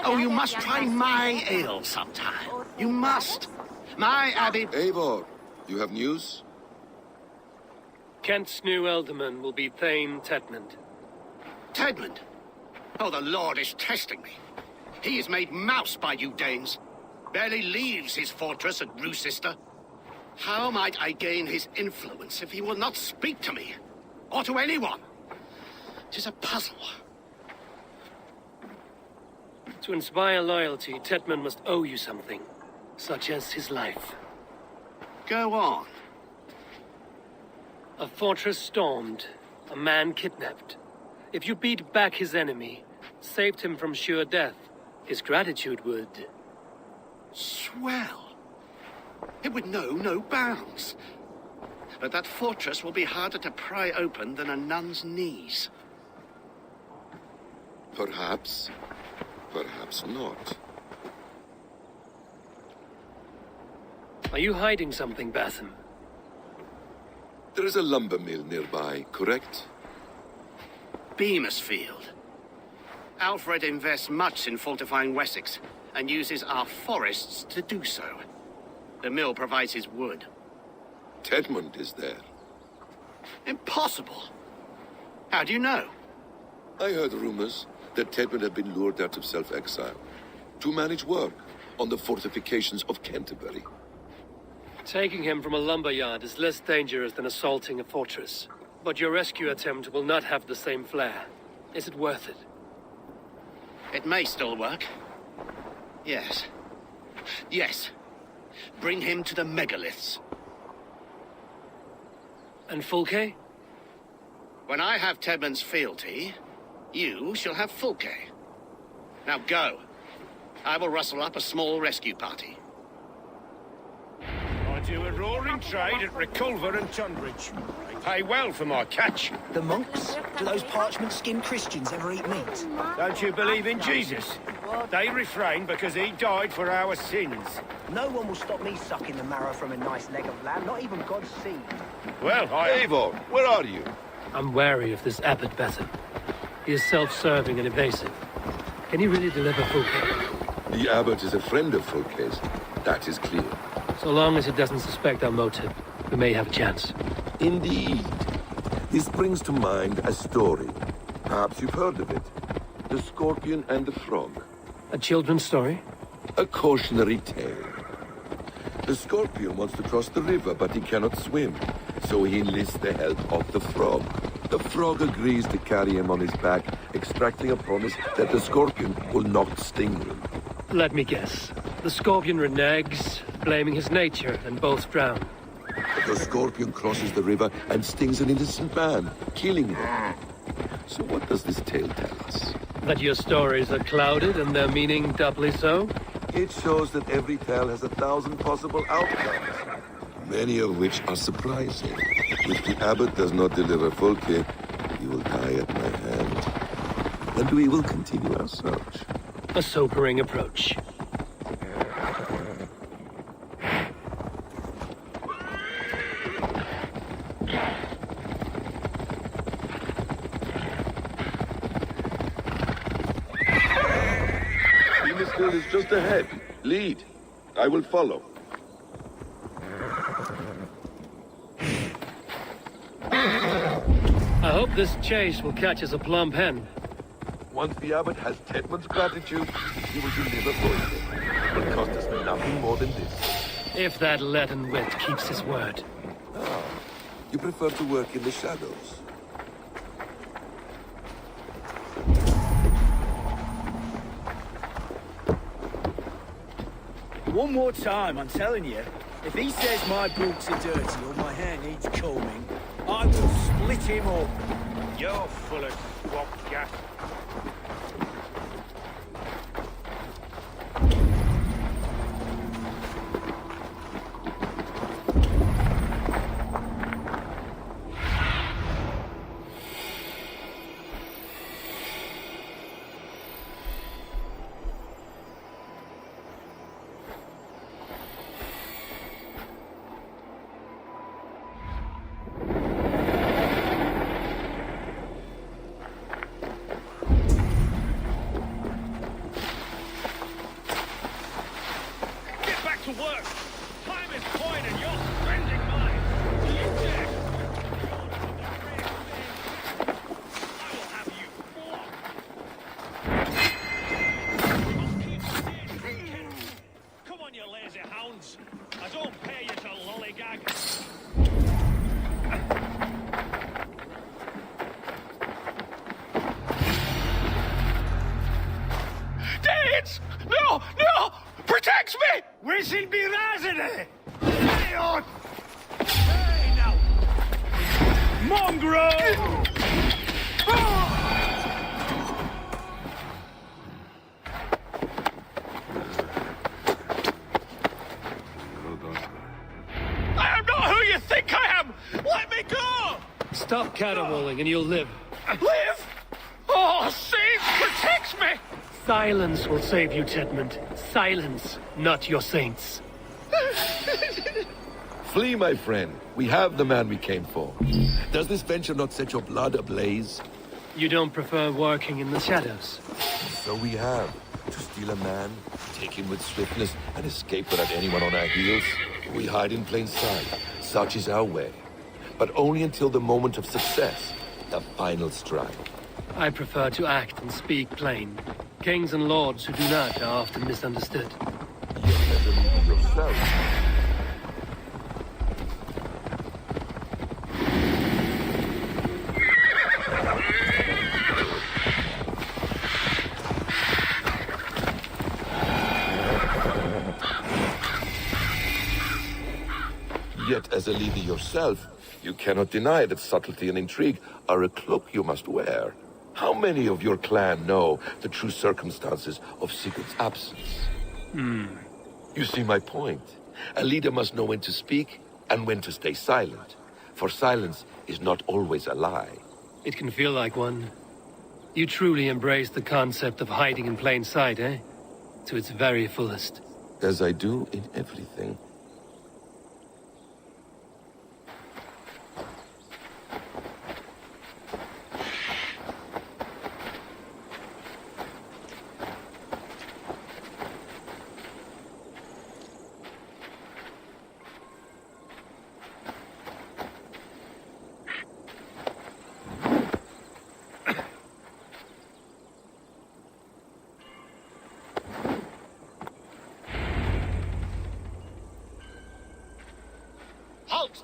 Oh, you must try my ale sometime. You must. My abbey... Eivor, you have news? Kent's new ealdorman will be Thane Tedmund. Tedmund? Oh, the Lord is testing me. He is made mouse by you Danes. Barely leaves his fortress at Roosister. How might I gain his influence if he will not speak to me? Or to anyone? 'Tis a puzzle. To inspire loyalty, Tedmund must owe you something, such as his life. Go on. A fortress stormed, a man kidnapped. If you beat back his enemy, saved him from sure death, his gratitude would... Swell. It would know no bounds. But that fortress will be harder to pry open than a nun's knees. Perhaps. Perhaps not. Are you hiding something, Basim? There is a lumber mill nearby, correct? Beamisfield. Alfred invests much in fortifying Wessex, and uses our forests to do so. The mill provides his wood. Tedmund is there. Impossible. How do you know? I heard rumors that Tedmund had been lured out of self-exile to manage work on the fortifications of Canterbury. Taking him from a lumberyard is less dangerous than assaulting a fortress. But your rescue attempt will not have the same flair. Is it worth it? It may still work. Yes. Yes. Bring him to the megaliths. And Fulke? When I have Tedmund's fealty, you shall have Fulke. Now go. I will rustle up a small rescue party. I do a roaring trade at Reculver and Tunbridge. They pay well for my catch. The monks? Do those parchment-skinned Christians ever eat meat? Don't you believe in Jesus? They refrain because he died for our sins. No one will stop me sucking the marrow from a nice leg of lamb, not even God's seed. Well, Eivor, where are you? I'm wary of this Abbot Basim. He is self-serving and evasive. Can he really deliver Fulke? The abbot is a friend of Fulke's. That is clear. So long as he doesn't suspect our motive, we may have a chance. Indeed. This brings to mind a story. Perhaps you've heard of it. The Scorpion and the Frog. A children's story? A cautionary tale. The Scorpion wants to cross the river, but he cannot swim. So he enlists the help of the Frog. The Frog agrees to carry him on his back, extracting a promise that the Scorpion will not sting him. Let me guess. The Scorpion reneges, blaming his nature, and both drown. The Scorpion crosses the river and stings an innocent man, killing him. So what does this tale tell us? That your stories are clouded and their meaning doubly so? It shows that every tale has 1,000 possible outcomes, many of which are surprising. If the abbot does not deliver Folke, he will die at my hand. And we will continue our search. A sobering approach. Is just ahead. Lead. I will follow. I hope this chase will catch us a plump hen. Once the abbot has Tedman's gratitude, he will deliver Folke. It will cost us nothing more than this. If that leaden wit keeps his word. Ah, you prefer to work in the shadows. One more time, I'm telling you. If he says my boots are dirty or my hair needs combing, I will split him up. You're full of swap gas. To work! Time is coin and you're spending mine! You did! I will have you flogged! Come on, you lazy hounds! I don't pay you to lollygag! Dance! No! No! Protect me! We shall be razene! Idiot! Hey, now! Mongrel! I am not who you think I am! Let me go! Stop caterwauling and you'll live. Live? Oh, Saint protects me! Silence will save you, Tedmund. Silence, not your saints. Flee, my friend. We have the man we came for. Does this venture not set your blood ablaze? You don't prefer working in the shadows? So we have. To steal a man, take him with swiftness, and escape without anyone on our heels. We hide in plain sight. Such is our way. But only until the moment of success. The final strike. I prefer to act and speak plain. Kings and lords who do not are often misunderstood. Yet as a leader yourself. Yet as a leader yourself, you cannot deny that subtlety and intrigue are a cloak you must wear. How many of your clan know the true circumstances of Sigurd's absence? You see my point. A leader must know when to speak and when to stay silent. For silence is not always a lie. It can feel like one. You truly embrace the concept of hiding in plain sight, eh? To its very fullest. As I do in everything.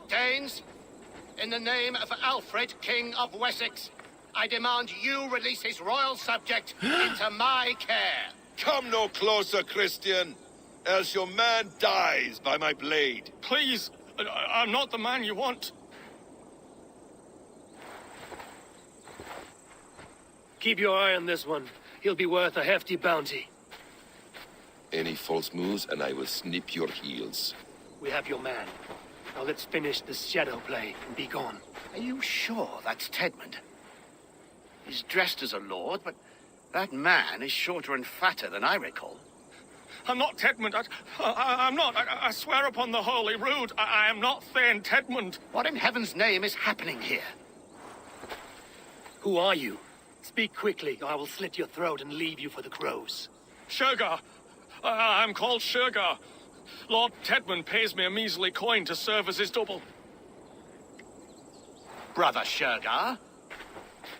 Danes. In the name of Alfred, King of Wessex, I demand you release his royal subject into my care. Come no closer, Christian, else your man dies by my blade. Please, I'm not the man you want. Keep your eye on this one. He'll be worth a hefty bounty. Any false moves, and I will snip your heels. We have your man. Now let's finish this shadow play and be gone. Are you sure that's Tedmund? He's dressed as a lord, but that man is shorter and fatter than I recall. I'm not Tedmund. I'm not. I swear upon the Holy Rood, I am not Thane Tedmund. What in heaven's name is happening here? Who are you? Speak quickly, or I will slit your throat and leave you for the crows. Shergar. I'm called Shergar. Lord Tedmund pays me a measly coin to serve as his double. Brother Shergar,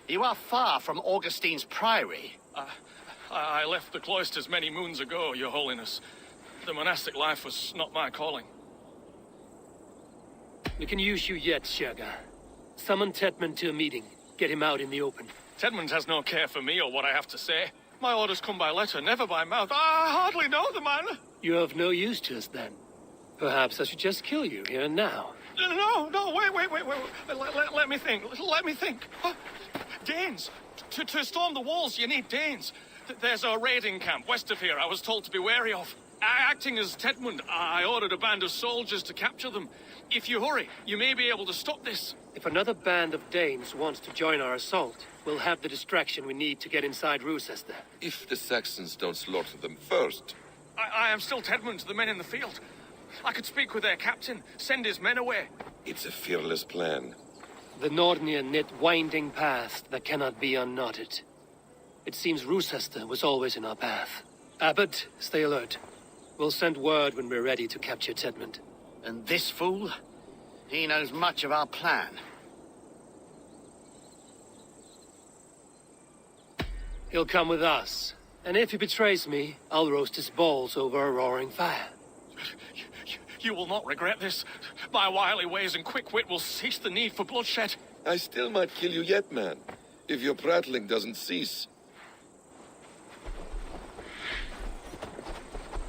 you are far from Augustine's priory. I left the cloisters many moons ago, Your Holiness. The monastic life was not my calling. We can use you yet, Shergar. Summon Tedmund to a meeting. Get him out in the open. Tedmund has no care for me or what I have to say. My orders come by letter, never by mouth. I hardly know the man. You're of no use to us, then. Perhaps I should just kill you here and now. No, wait. Let me think. Danes. To storm the walls, you need Danes. There's a raiding camp west of here I was told to be wary of. Acting as Tedmund, I ordered a band of soldiers to capture them. If you hurry, you may be able to stop this. If another band of Danes wants to join our assault, we'll have the distraction we need to get inside Rochester. If the Saxons don't slaughter them first. I am still Tedmund to the men in the field. I could speak with their captain, send his men away. It's a fearless plan. The Nordnir knit winding paths that cannot be unknotted. It seems Rochester was always in our path. Abbot, stay alert. We'll send word when we're ready to capture Tedmund. And this fool? He knows much of our plan. He'll come with us. And if he betrays me, I'll roast his balls over a roaring fire. You will not regret this. My wily ways and quick wit will cease the need for bloodshed. I still might kill you yet, man, if your prattling doesn't cease.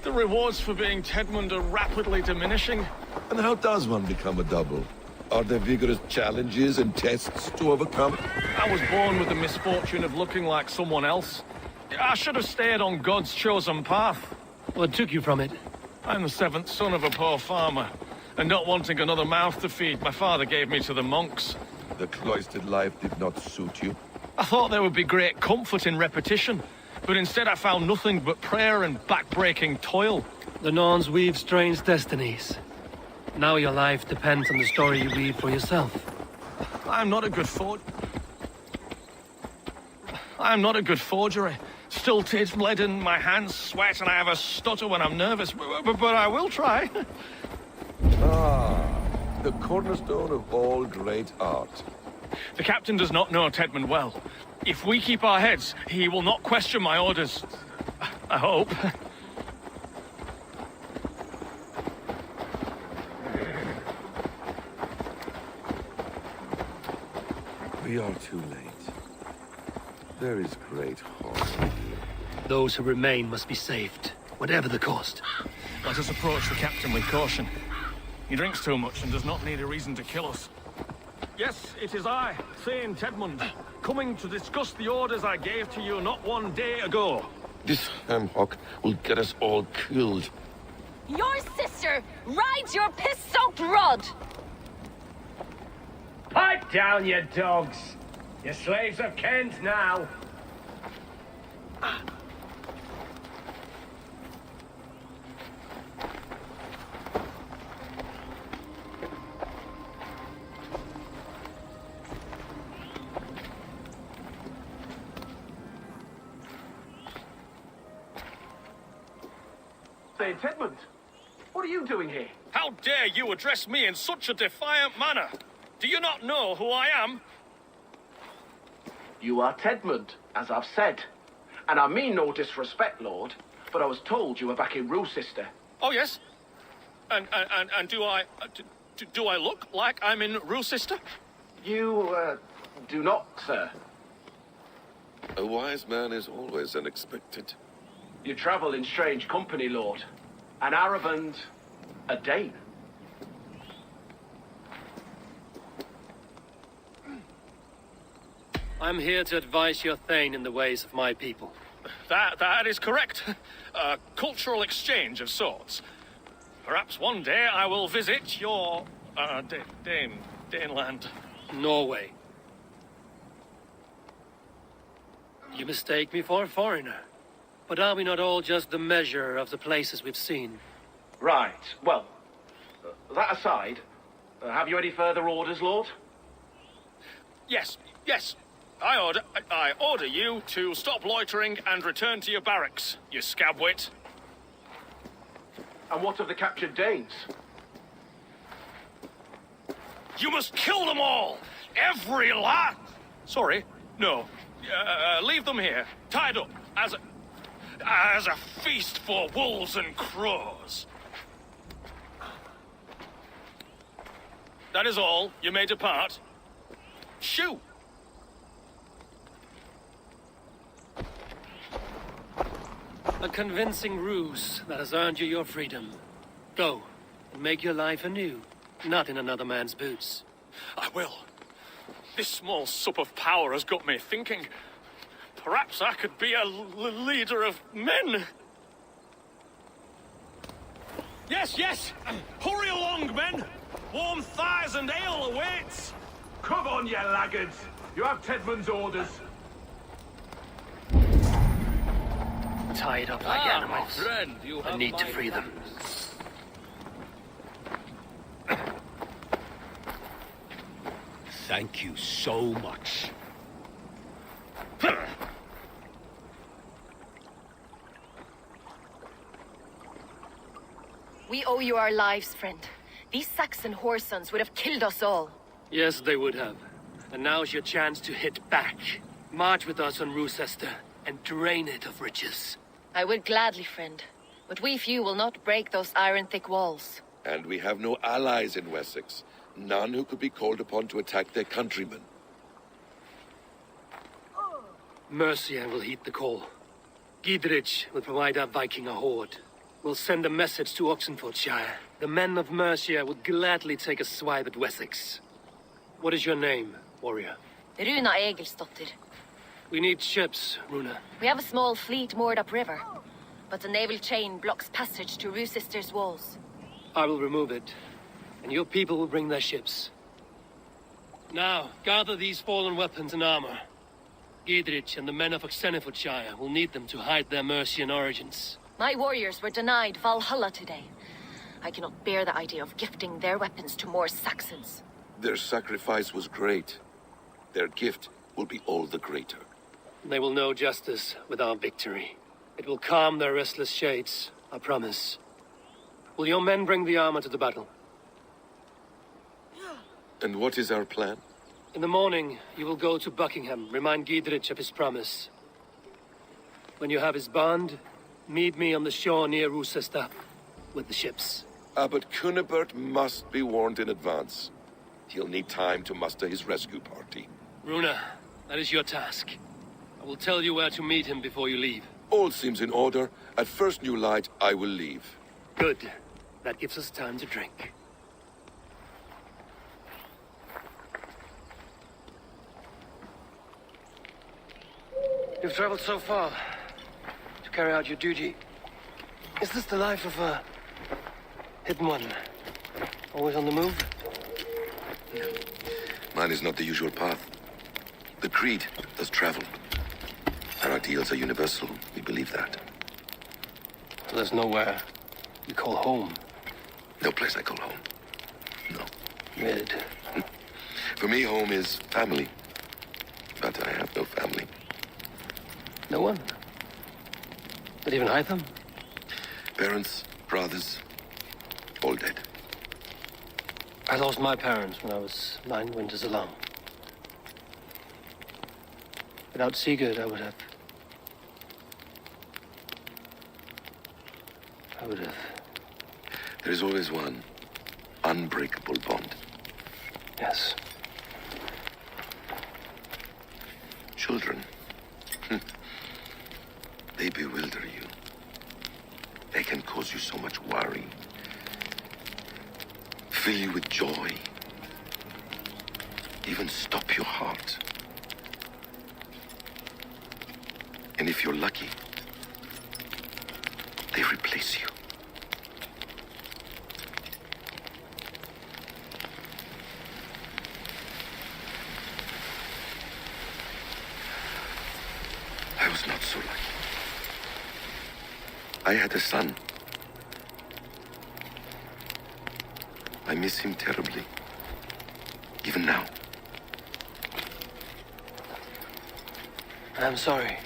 The rewards for being Tedmund are rapidly diminishing. And how does one become a double? Are there vigorous challenges and tests to overcome? I was born with the misfortune of looking like someone else. I should have stayed on God's chosen path. What took you from it? I'm the seventh son of a poor farmer, and not wanting another mouth to feed, my father gave me to the monks. The cloistered life did not suit you? I thought there would be great comfort in repetition, but instead I found nothing but prayer and back-breaking toil. The Norns weave strange destinies. Now your life depends on the story you weave for yourself. I'm not a good forgery. Stilted, leaden, my hands sweat, and I have a stutter when I'm nervous, but I will try. The cornerstone of all great art. The captain does not know Tedmund well. If we keep our heads, he will not question my orders. I hope. We are too late. There is great horror. Those who remain must be saved, whatever the cost. Let us approach the captain with caution. He drinks too much and does not need a reason to kill us. Yes, it is I, Thane Tedmund, coming to discuss the orders I gave to you not one day ago. This ham-hock will get us all killed. Your sister rides your piss-soaked rod! Pipe down, you dogs! Your slaves have Kent now! Say, Tedmund, what are you doing here? How dare you address me in such a defiant manner? Do you not know who I am? You are Tedmund, as I've said. And I mean no disrespect, Lord, but I was told you were back in Rochester. Oh, yes? And Do I look like I'm in Rue-sister? You, do not, sir. A wise man is always unexpected. You travel in strange company, Lord. An Arab and a Dane. I'm here to advise your Thane in the ways of my people. That is correct. A cultural exchange of sorts. Perhaps one day I will visit your, Daneland. Norway. You mistake me for a foreigner. But are we not all just the measure of the places we've seen? Right. Well, that aside, have you any further orders, Lord? Yes. I order you to stop loitering and return to your barracks, you scabwit. And what of the captured Danes? You must kill them all! Every last... Sorry, no. Leave them here, tied up, as a feast for wolves and crows. That is all. You may depart. Shoo! A convincing ruse that has earned you your freedom. Go, and make your life anew, not in another man's boots. I will. This small sup of power has got me thinking. Perhaps I could be a leader of men. Yes! Hurry along, men! Warm thighs and ale awaits! Come on, you laggards! You have Tedman's orders. Tied up like animals. Friend, you I need to free them. Thank you so much. We owe you our lives, friend. These Saxon whoresons would have killed us all. Yes, they would have. And now's your chance to hit back. March with us on Rue-sister and drain it of riches. I will gladly, friend. But we few will not break those iron-thick walls. And we have no allies in Wessex. None who could be called upon to attack their countrymen. Mercia will heed the call. Gidrich will provide our Viking a horde. We'll send a message to Oxenfordshire. The men of Mercia would gladly take a swipe at Wessex. What is your name, warrior? Runa Egilsdotter. We need ships, Runa. We have a small fleet moored upriver, but the naval chain blocks passage to Rue-sister's walls. I will remove it, and your people will bring their ships. Now, gather these fallen weapons and armor. Gidrich and the men of Oxenfordshire will need them to hide their Mercian origins. My warriors were denied Valhalla today. I cannot bear the idea of gifting their weapons to more Saxons. Their sacrifice was great. Their gift will be all the greater. They will know justice with our victory. It will calm their restless shades, I promise. Will your men bring the armor to the battle? And what is our plan? In the morning, you will go to Buckingham, remind Gidrich of his promise. When you have his bond, meet me on the shore near Rue-sister with the ships. But Cunibert must be warned in advance. He'll need time to muster his rescue party. Runa, that is your task. I will tell you where to meet him before you leave. All seems in order. At first new light, I will leave. Good. That gives us time to drink. You've traveled so far to carry out your duty. Is this the life of a hidden one? Always on the move? Mine is not the usual path. The creed does travel. Our ideals are universal. We believe that. So there's nowhere you call home? No place I call home. No. Mid. For me, home is family. But I have no family. No one? Not even Hytham? Parents, brothers, all dead. I lost my parents when I was 9 winters alone. Without Sigurd, I would have... There is always one. unbreakable bond. Yes. Children, they bewilder you. They can cause you so much worry, fill you with joy, even stop your heart. And if you're lucky, they replace you. I was not so lucky. I had a son. I miss him terribly. Even now. I'm sorry,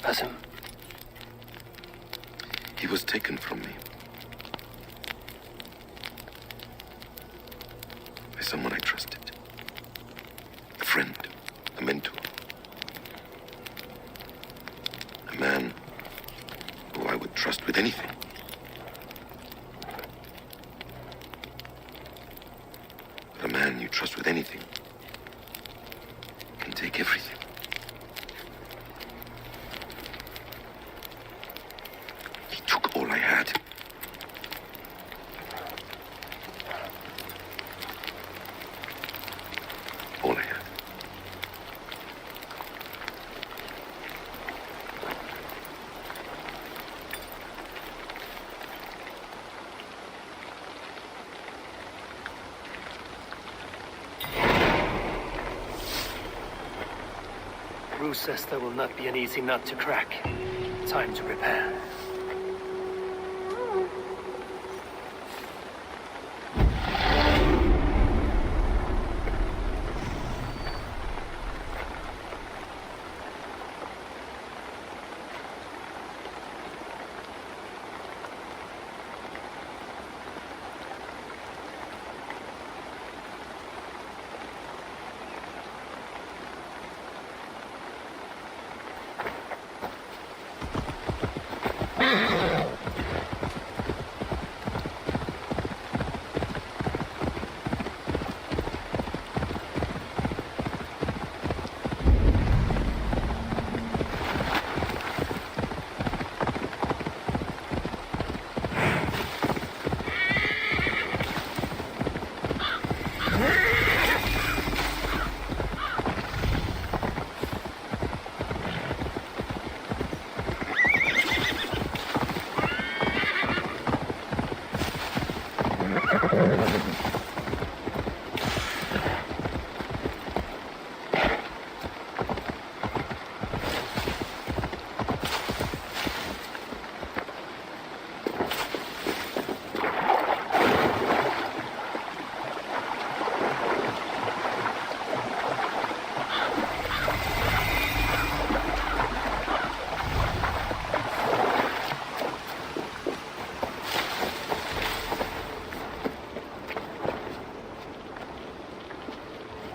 Basim. He was taken from me. By someone I trusted. A friend, a mentor. A man who I would trust with anything. But a man you trust with anything can take everything. He took all I had. All I had. Bruce says there will not be an easy nut to crack. Time to prepare.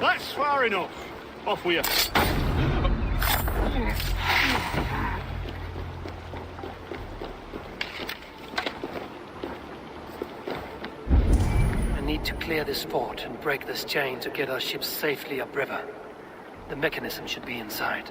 That's far enough. Off with you. I need to clear this fort and break this chain to get our ships safely upriver. The mechanism should be inside.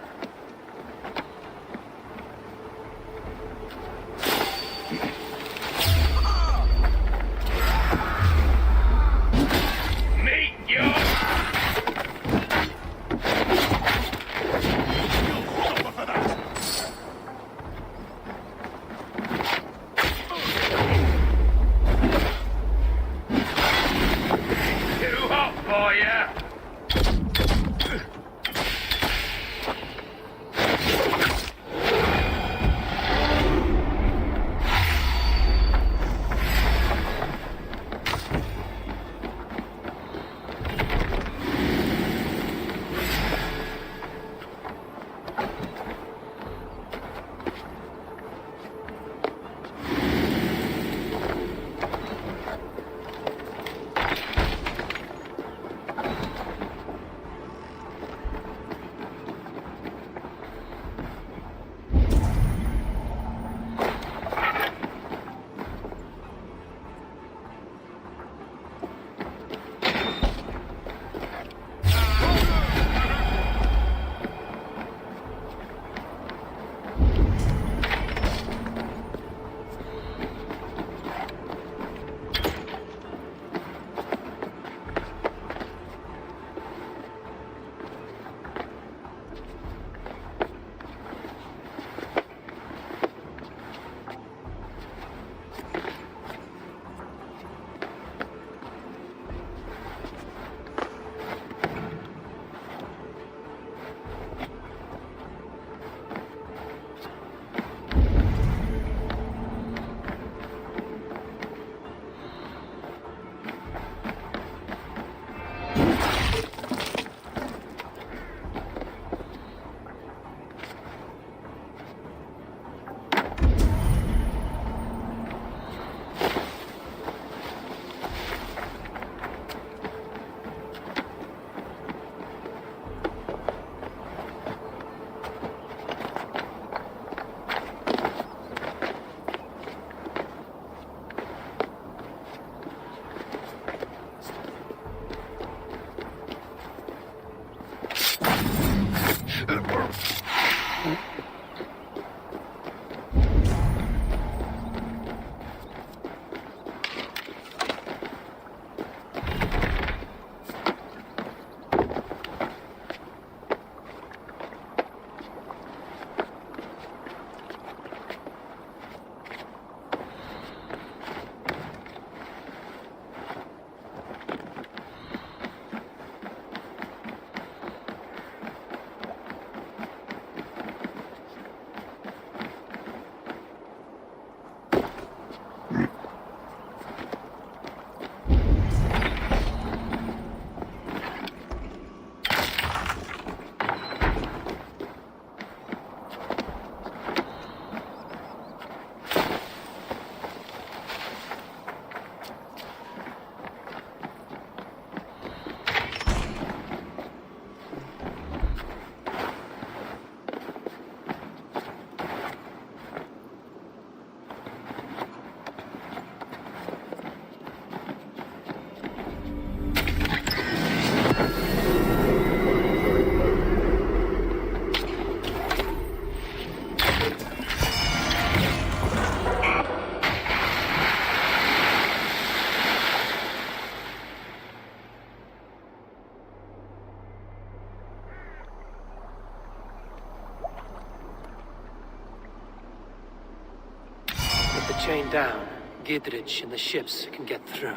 going down, Gidrich and the ships can get through.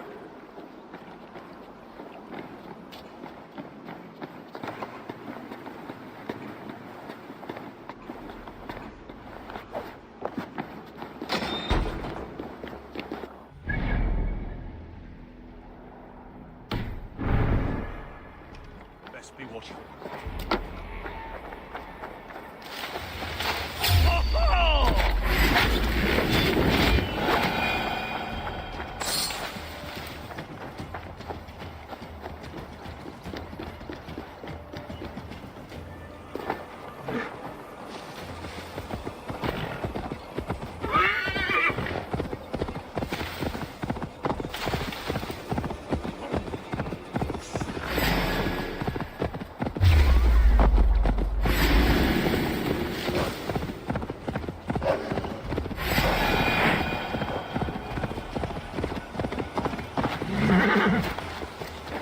Best be watchful.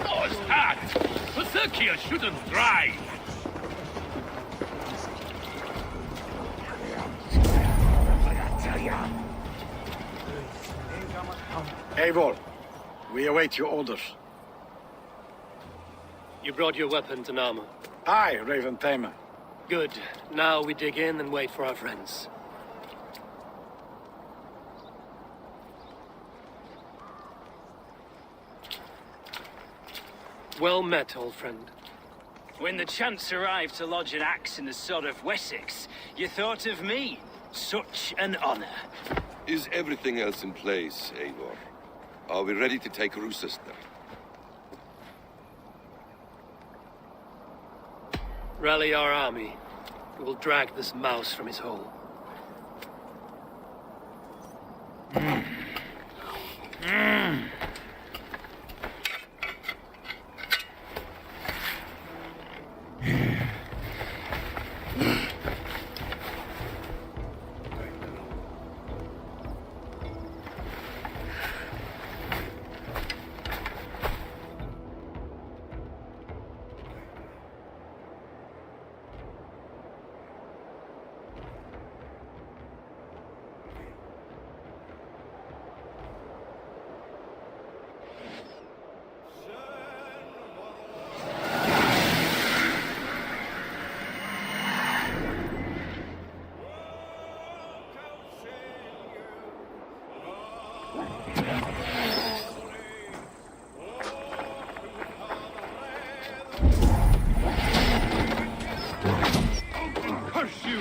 What's that? Berserkia shouldn't drive. Eivor, we await your orders. You brought your weapons and armor. Aye, Raven Tamer. Good. Now we dig in and wait for our friends. Well met, old friend. When the chance arrived to lodge an axe in the sod of Wessex, you thought of me. Such an honor. Is everything else in place, Eivor? Are we ready to take Rochester? Rally our army. We will drag this mouse from his hole. Curse you!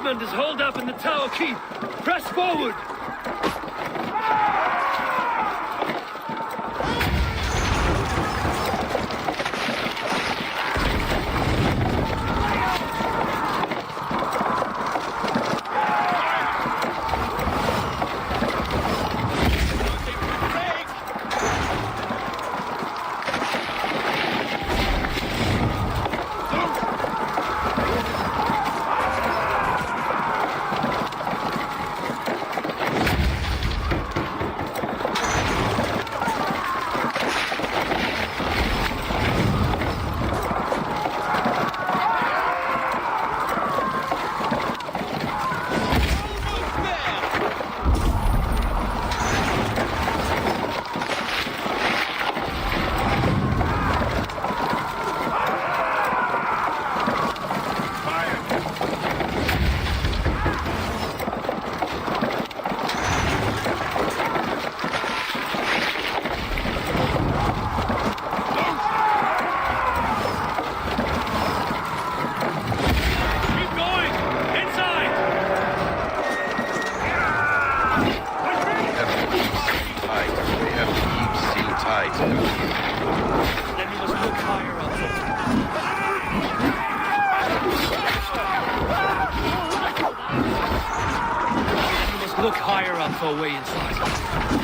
equipment is holed up in the tower keep. Press forward! Look higher up for a way inside.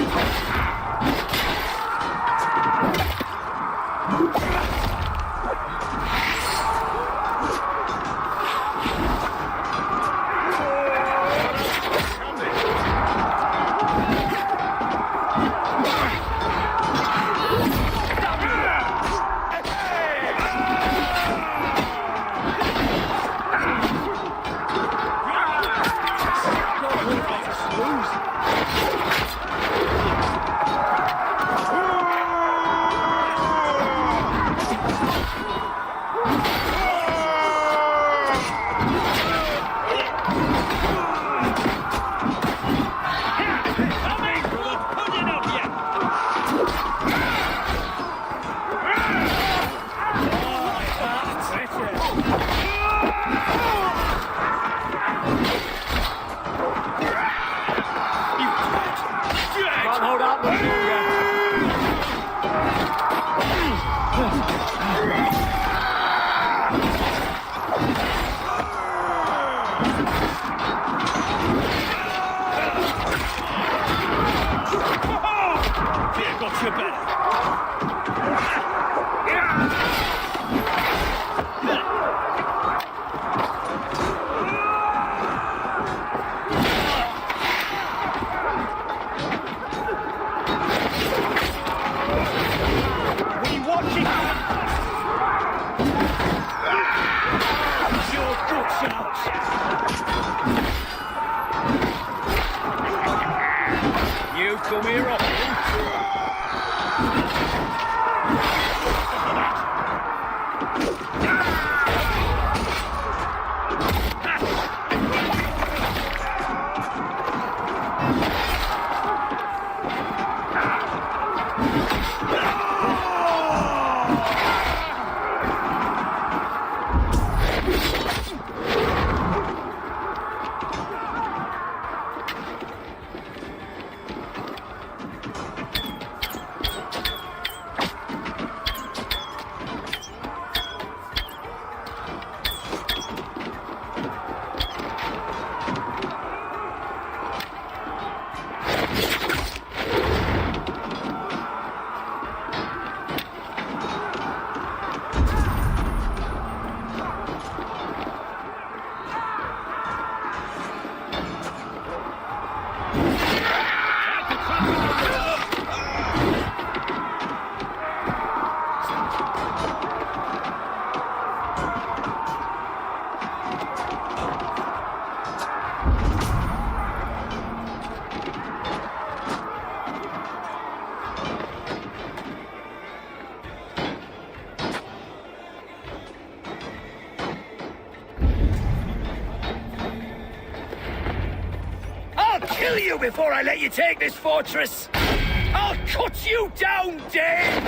Before I let you take this fortress, I'll cut you down, Dane!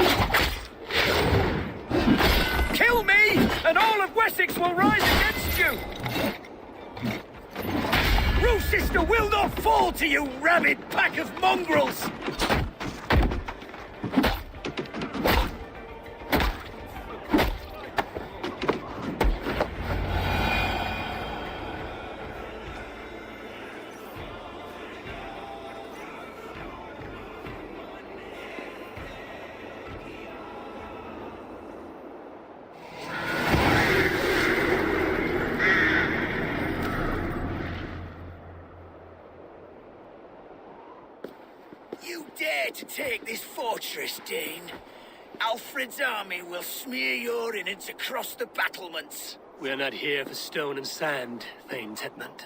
Kill me, and all of Wessex will rise against you! sister will not fall to you, rabid pack of mongrels! You dare to take this fortress, Dane? Alfred's army will smear your innards across the battlements. We're not here for stone and sand, Thane Tedmund.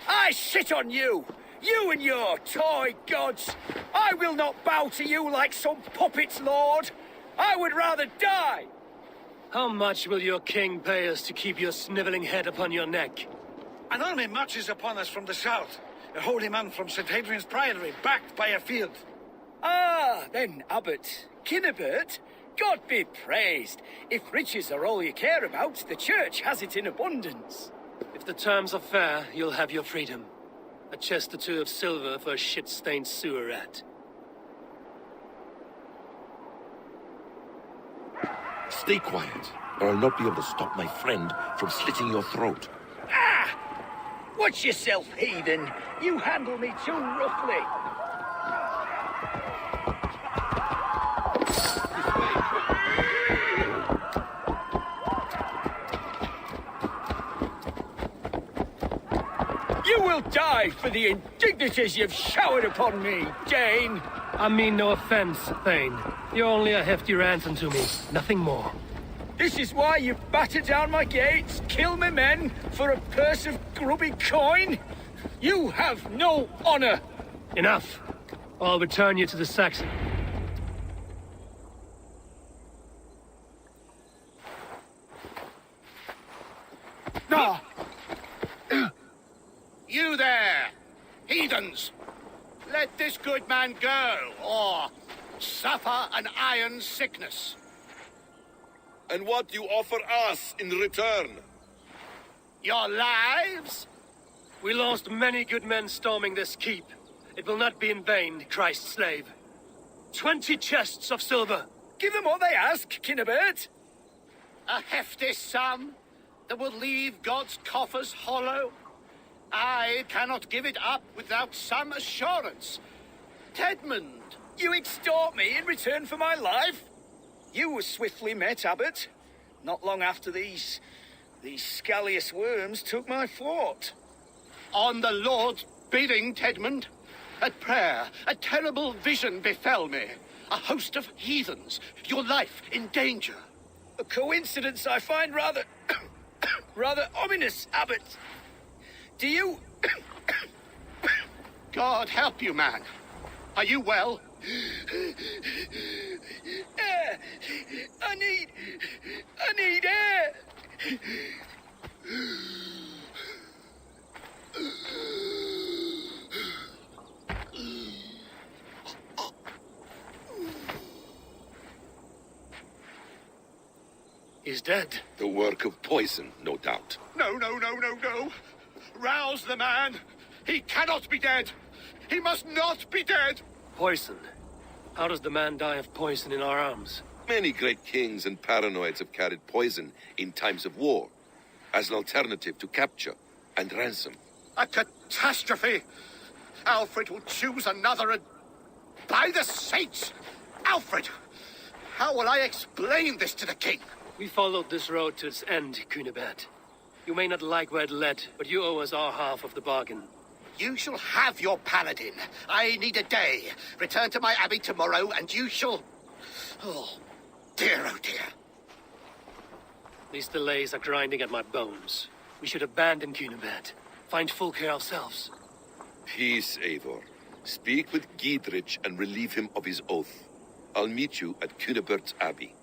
I shit on you! You and your toy gods! I will not bow to you like some puppet's lord! I would rather die! How much will your king pay us to keep your sniveling head upon your neck? An army marches upon us from the south. A holy man from St. Hadrian's Priory, backed by a field. Ah, then, Abbot, Kinnebert, God be praised. If riches are all you care about, the church has it in abundance. If the terms are fair, you'll have your freedom. A chest or two of silver for a shit-stained sewer rat. Stay quiet, or I'll not be able to stop my friend from slitting your throat. Ah! Watch yourself, heathen. You handle me too roughly. You will die for the indignities you've showered upon me, Dane. I mean no offense, Thane. You're only a hefty ransom to me, nothing more. This is why you batter down my gates, kill my men, for a purse of grubby coin? You have no honor! Enough. I'll return you to the Saxon. No! You there, heathens! Let this good man go, or suffer an iron sickness. And what do you offer us in return? Your lives? We lost many good men storming this keep. It will not be in vain, Christ's slave. 20 chests of silver. Give them what they ask, Kinnebert. A hefty sum that will leave God's coffers hollow. I cannot give it up without some assurance. Tedmund, you extort me in return for my life? You were swiftly met, Abbot. Not long after these scallious worms took my fort. On the Lord's bidding, Tedmund. At prayer, a terrible vision befell me. A host of heathens, your life in danger. A coincidence I find rather... rather ominous, Abbot. Do you... God help you, man. Are you well? Air! I need air! He's dead. The work of poison, no doubt. No. Rouse the man. He cannot be dead. He must not be dead. Poison. How does the man die of poison in our arms? Many great kings and paranoids have carried poison in times of war, as an alternative to capture and ransom. A catastrophe. Alfred will choose another and... By the saints! Alfred! How will I explain this to the king? We followed this road to its end, Cunibert. You may not like where it led, but you owe us our half of the bargain. You shall have your paladin. I need a day. Return to my abbey tomorrow, and you shall... Oh dear. These delays are grinding at my bones. We should abandon Cunibert. Find Fulke ourselves. Peace, Eivor. Speak with Giedrich and relieve him of his oath. I'll meet you at Cunibert's Abbey.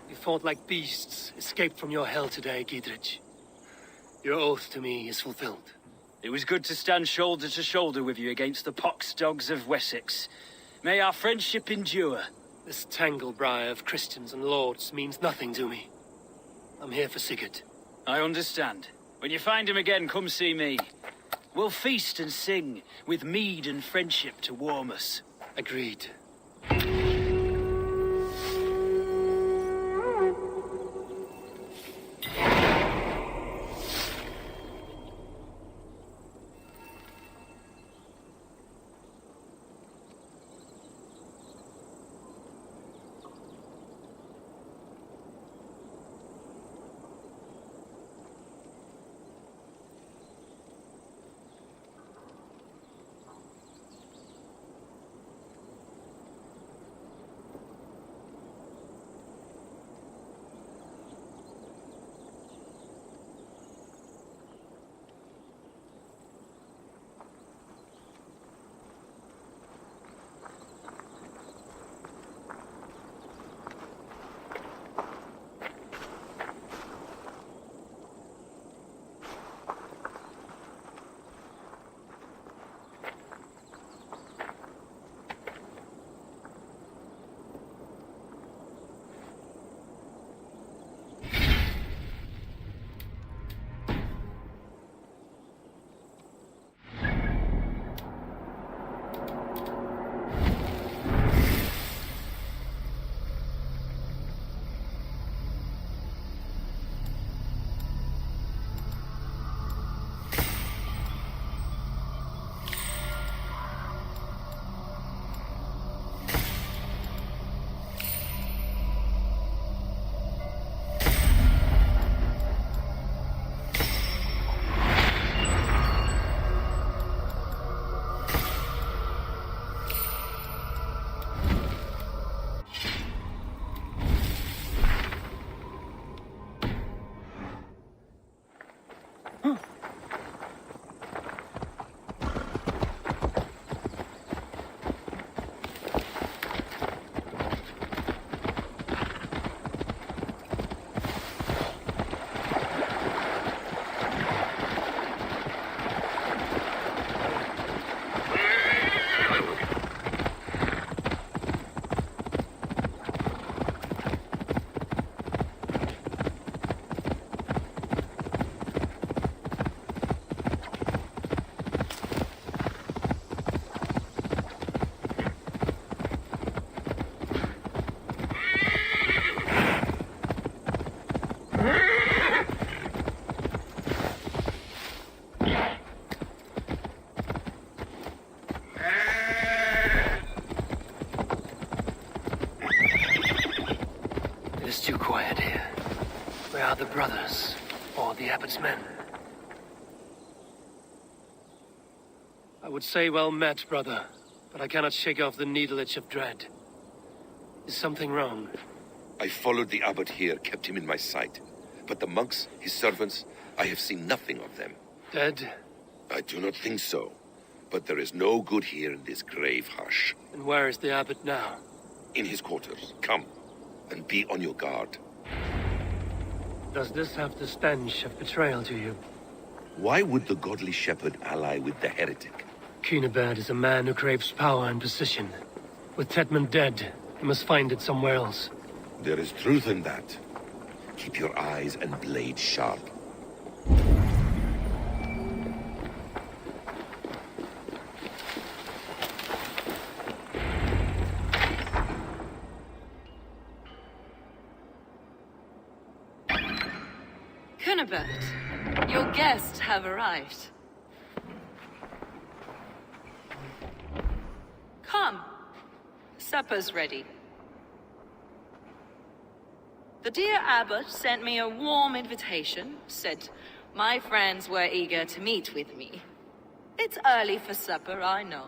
You fought like beasts, escaped from your hell today, Giedrich. Your oath to me is fulfilled. It was good to stand shoulder to shoulder with you against the pox dogs of Wessex. May our friendship endure. This tangle-briar of Christians and lords means nothing to me. I'm here for Sigurd. I understand. When you find him again, come see me. We'll feast and sing, with mead and friendship to warm us. Agreed. Too quiet here. Where are the brothers? Or the abbot's men? I would say well met, brother, but I cannot shake off the needle itch of dread. Is something wrong? I followed the abbot here, kept him in my sight. But the monks, his servants, I have seen nothing of them. Dead? I do not think so. But there is no good here in this grave hush. And where is the abbot now? In his quarters. Come. And be on your guard. Does this have the stench of betrayal to you? Why would the godly shepherd ally with the heretic? Cunibert is a man who craves power and position. With Tedman dead, he must find it somewhere else. There is truth in that. Keep your eyes and blade sharp. Cunibert, your guests have arrived. Come. Supper's ready. The dear abbot sent me a warm invitation, said my friends were eager to meet with me. It's early for supper, I know.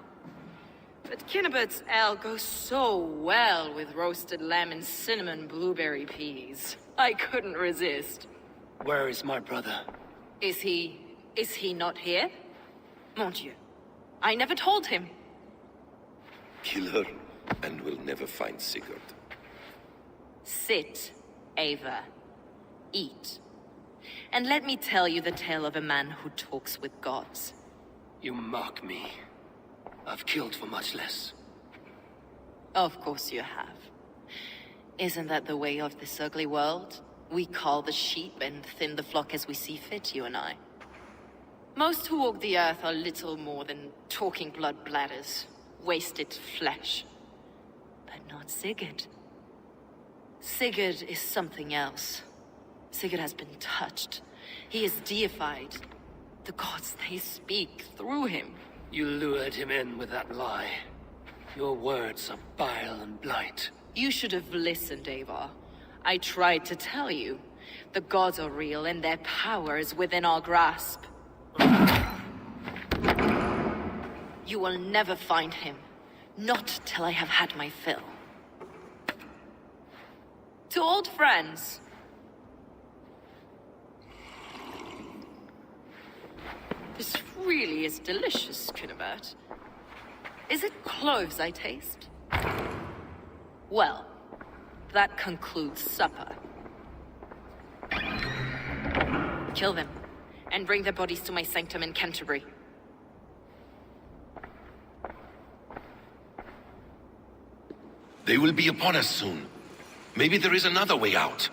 But Cunibert's ale goes so well with roasted lamb and cinnamon blueberry peas. I couldn't resist. Where is my brother? Is he not here? Mon Dieu. I never told him. Kill her, and we'll never find Sigurd. Sit, Ava. Eat. And let me tell you the tale of a man who talks with gods. You mock me. I've killed for much less. Of course you have. Isn't that the way of this ugly world? We cull the sheep and thin the flock as we see fit, you and I. Most who walk the earth are little more than talking blood bladders, wasted flesh. But not Sigurd. Sigurd is something else. Sigurd has been touched. He is deified. The gods, they speak through him. You lured him in with that lie. Your words are bile and blight. You should have listened, Eivor. I tried to tell you. The gods are real and their power is within our grasp. You will never find him. Not till I have had my fill. To old friends. This really is delicious, Cynabert. Is it cloves I taste? Well, that concludes supper. Kill them, and bring their bodies to my sanctum in Canterbury. They will be upon us soon. Maybe there is another way out.